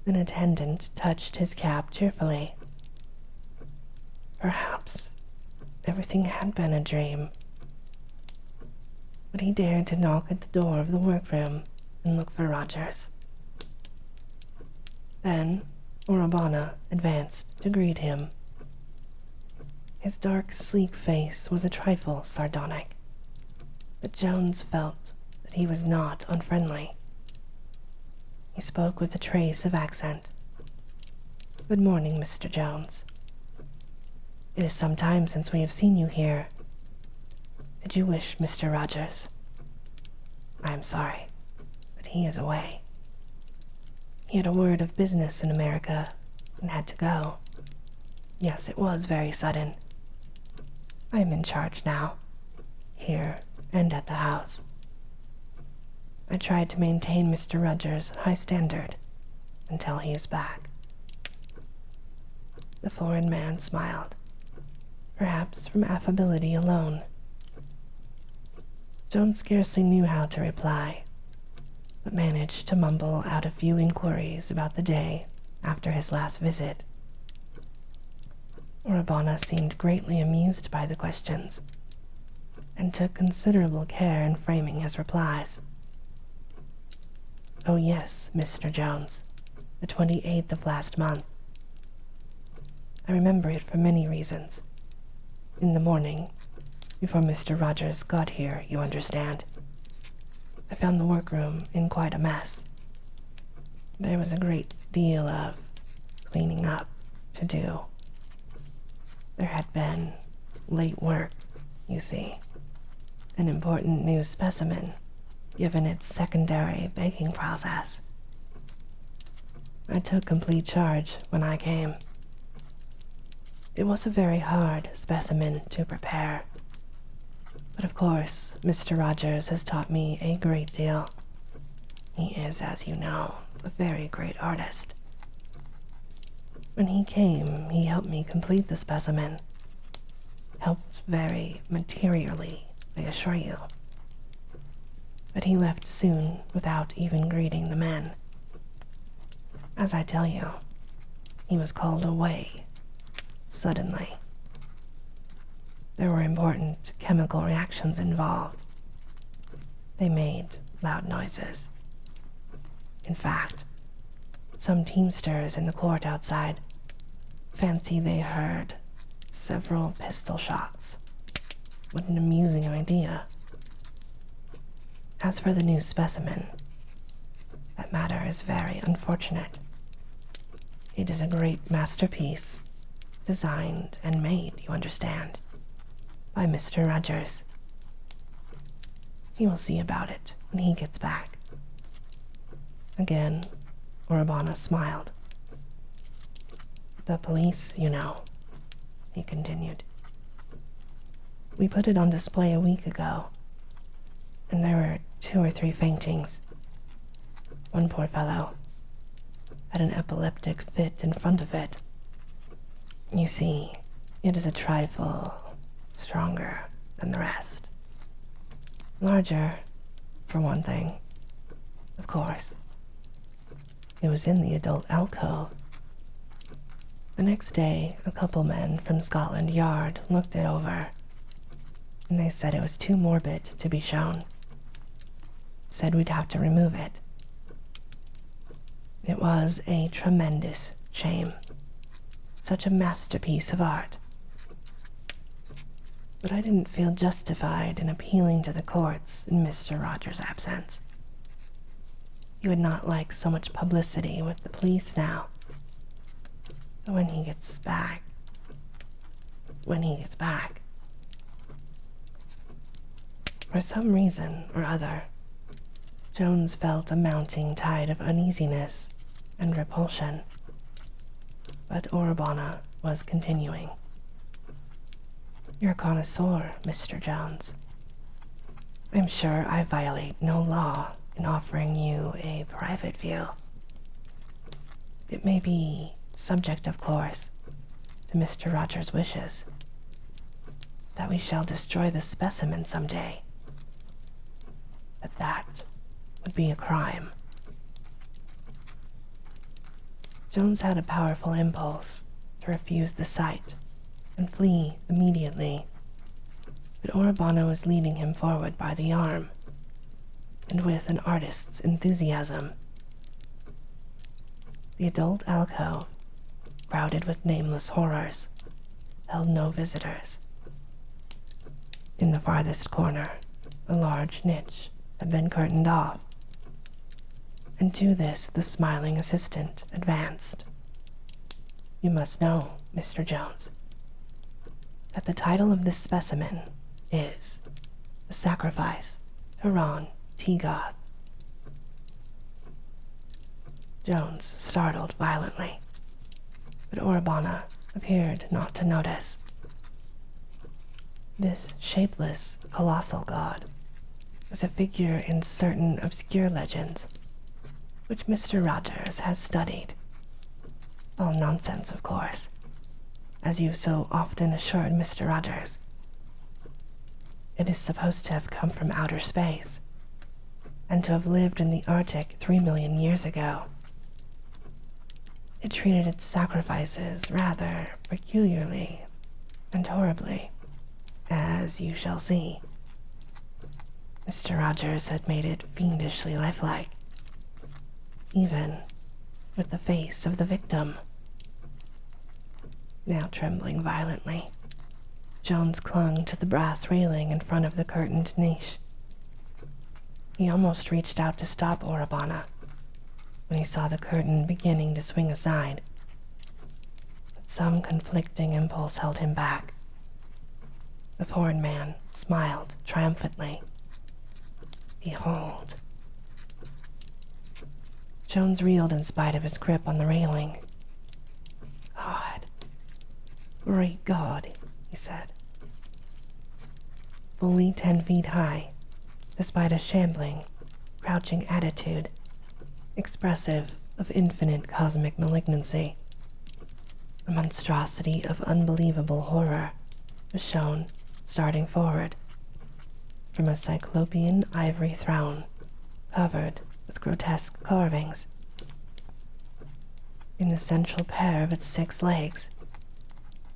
an attendant touched his cap cheerfully. Perhaps everything had been a dream, but he dared to knock at the door of the workroom and look for Rogers. Then Orabana advanced to greet him. His dark, sleek face was a trifle sardonic, but Jones felt that he was not unfriendly. He spoke with a trace of accent. "Good morning, Mr. Jones. It is some time since we have seen you here. Did you wish Mr. Rogers? I am sorry, but he is away. He had a word of business in America and had to go. Yes, it was very sudden. I am in charge now, here and at the house. I tried to maintain Mr. Rogers' high standard until he is back." The foreign man smiled, perhaps from affability alone. Jones scarcely knew how to reply, but managed to mumble out a few inquiries about the day after his last visit. Orabana seemed greatly amused by the questions, and took considerable care in framing his replies. "Oh yes, Mr. Jones, the 28th of last month. I remember it for many reasons. In the morning, before Mr. Rogers got here, you understand, I found the workroom in quite a mess. There was a great deal of cleaning up to do. There had been late work, you see, an important new specimen given its secondary baking process. I took complete charge when I came. It was a very hard specimen to prepare, but of course Mr. Rogers has taught me a great deal. He is, as you know, a very great artist. When he came, he helped me complete the specimen. Helped very materially, I assure you. But he left soon without even greeting the men. As I tell you, he was called away suddenly. There were important chemical reactions involved. They made loud noises. In fact, some teamsters in the court outside fancy they heard several pistol shots. What an amusing idea. As for the new specimen, that matter is very unfortunate. It is a great masterpiece, designed and made, you understand, by Mr. Rogers. He will see about it when he gets back." Again, Orabana smiled. "The police, you know," he continued. "We put it on display a week ago, and there were 2 or 3 faintings. One poor fellow had an epileptic fit in front of it. You see, it is a trifle stronger than the rest. Larger, for one thing, of course. It was in the adult alcove. The next day, a couple men from Scotland Yard looked it over, and they said it was too morbid to be shown. Said we'd have to remove it. It was a tremendous shame. Such a masterpiece of art. But I didn't feel justified in appealing to the courts in Mr. Rogers' absence. He would not like so much publicity with the police now. But when he gets back. For some reason or other, Jones felt a mounting tide of uneasiness and repulsion. But Orabana was continuing. You're a connoisseur, Mr. Jones. I'm sure I violate no law in offering you a private view. It may be subject, of course, to Mr. Rogers' wishes, that we shall destroy the specimen someday. But that would be a crime. Jones had a powerful impulse to refuse the sight and flee immediately, but Orabana was leading him forward by the arm, and with an artist's enthusiasm. The adult alcove, crowded with nameless horrors, held no visitors. In the farthest corner, a large niche had been curtained off, and to this the smiling assistant advanced. You must know, Mr. Jones, that the title of this specimen is The Sacrifice to Ron T. Goth. Jones startled violently, but Orabana appeared not to notice. This shapeless, colossal god was a figure in certain obscure legends, which Mr. Rogers has studied. All nonsense, of course, as you so often assured Mr. Rogers. It is supposed to have come from outer space, and to have lived in the Arctic 3 million years ago. It treated its sacrifices rather peculiarly and horribly, as you shall see. Mr. Rogers had made it fiendishly lifelike, even with the face of the victim. Now trembling violently, Jones clung to the brass railing in front of the curtained niche. He almost reached out to stop Orabana when he saw the curtain beginning to swing aside. But some conflicting impulse held him back. The foreign man smiled triumphantly. Behold. Jones reeled in spite of his grip on the railing. God. Great God, he said. Fully 10 feet high, despite a shambling, crouching attitude, expressive of infinite cosmic malignancy. A monstrosity of unbelievable horror was shown starting forward from a cyclopean ivory throne covered with grotesque carvings. In the central pair of its 6 legs,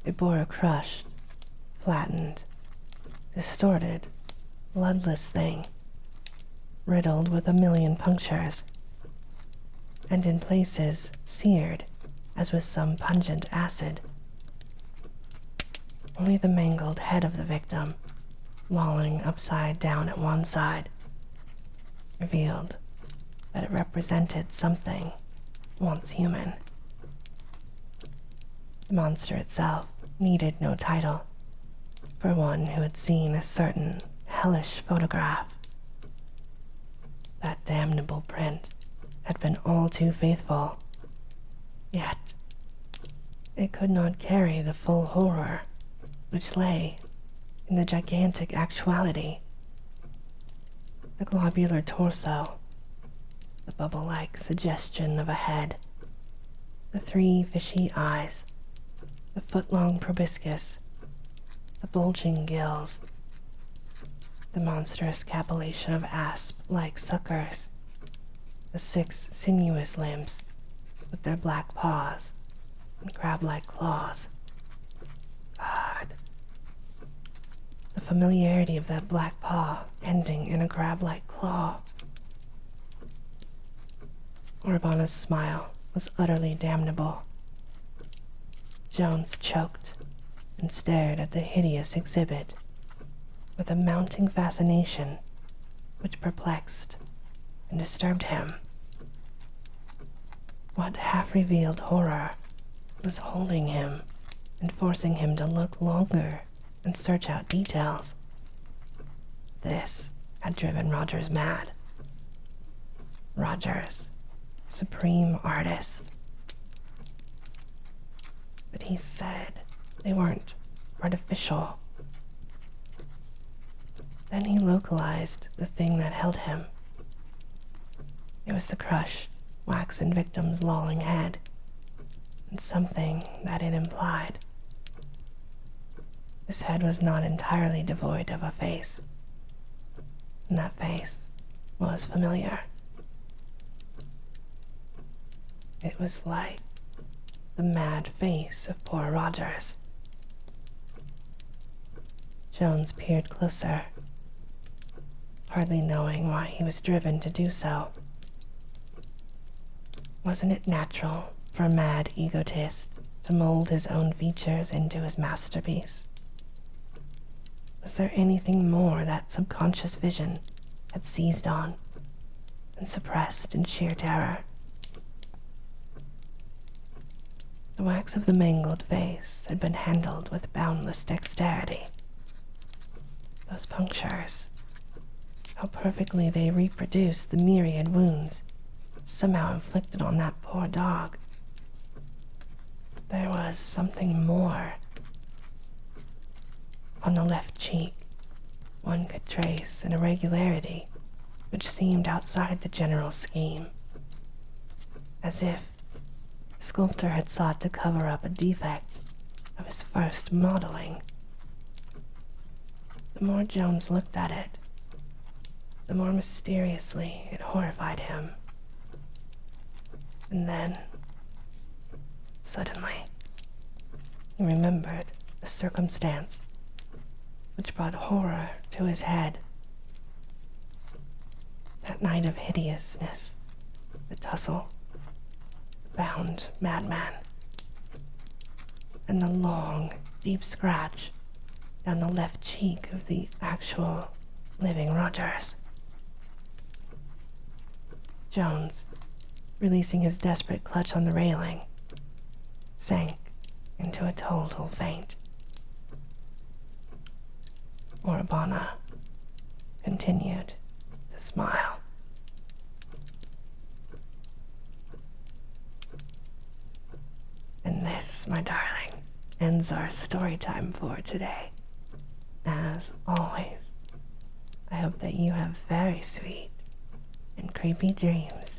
it bore a crushed, flattened, distorted, bloodless thing, riddled with a million punctures, and in places seared as with some pungent acid. Only the mangled head of the victim, lolling upside down at one side, revealed that it represented something once human. The monster itself needed no title for one who had seen a certain hellish photograph. That damnable print had been all too faithful, yet it could not carry the full horror which lay in the gigantic actuality. The globular torso, the bubble-like suggestion of a head, the 3 fishy eyes, the foot-long proboscis, the bulging gills, The monstrous capillation of asp-like suckers, the 6 sinuous limbs with their black paws and crab-like claws. God. The familiarity of that black paw ending in a crab-like claw. Urbana's smile was utterly damnable. Jones choked and stared at the hideous exhibit with a mounting fascination which perplexed and disturbed him. What half-revealed horror was holding him and forcing him to look longer and search out details? This had driven Rogers mad. Rogers, supreme artist. But he said they weren't artificial. Then he localized the thing that held him. It was the crushed, waxen victim's lolling head, and something that it implied. This head was not entirely devoid of a face, and that face was familiar. It was like the mad face of poor Rogers. Jones peered closer, hardly knowing why he was driven to do so. Wasn't it natural for a mad egotist to mold his own features into his masterpiece? Was there anything more that subconscious vision had seized on and suppressed in sheer terror? The wax of the mangled face had been handled with boundless dexterity. Those punctures, how perfectly they reproduced the myriad wounds somehow inflicted on that poor dog. There was something more. On the left cheek, one could trace an irregularity which seemed outside the general scheme, as if the sculptor had sought to cover up a defect of his first modeling. The more Jones looked at it, the more mysteriously it horrified him. And then, suddenly, he remembered a circumstance which brought horror to his head. That night of hideousness, the tussle, the bound madman, and the long, deep scratch down the left cheek of the actual living Rogers. Jones, releasing his desperate clutch on the railing, sank into a total faint. Urbana continued to smile. And this, my darling, ends our story time for today. As always, I hope that you have very sweet and creepy dreams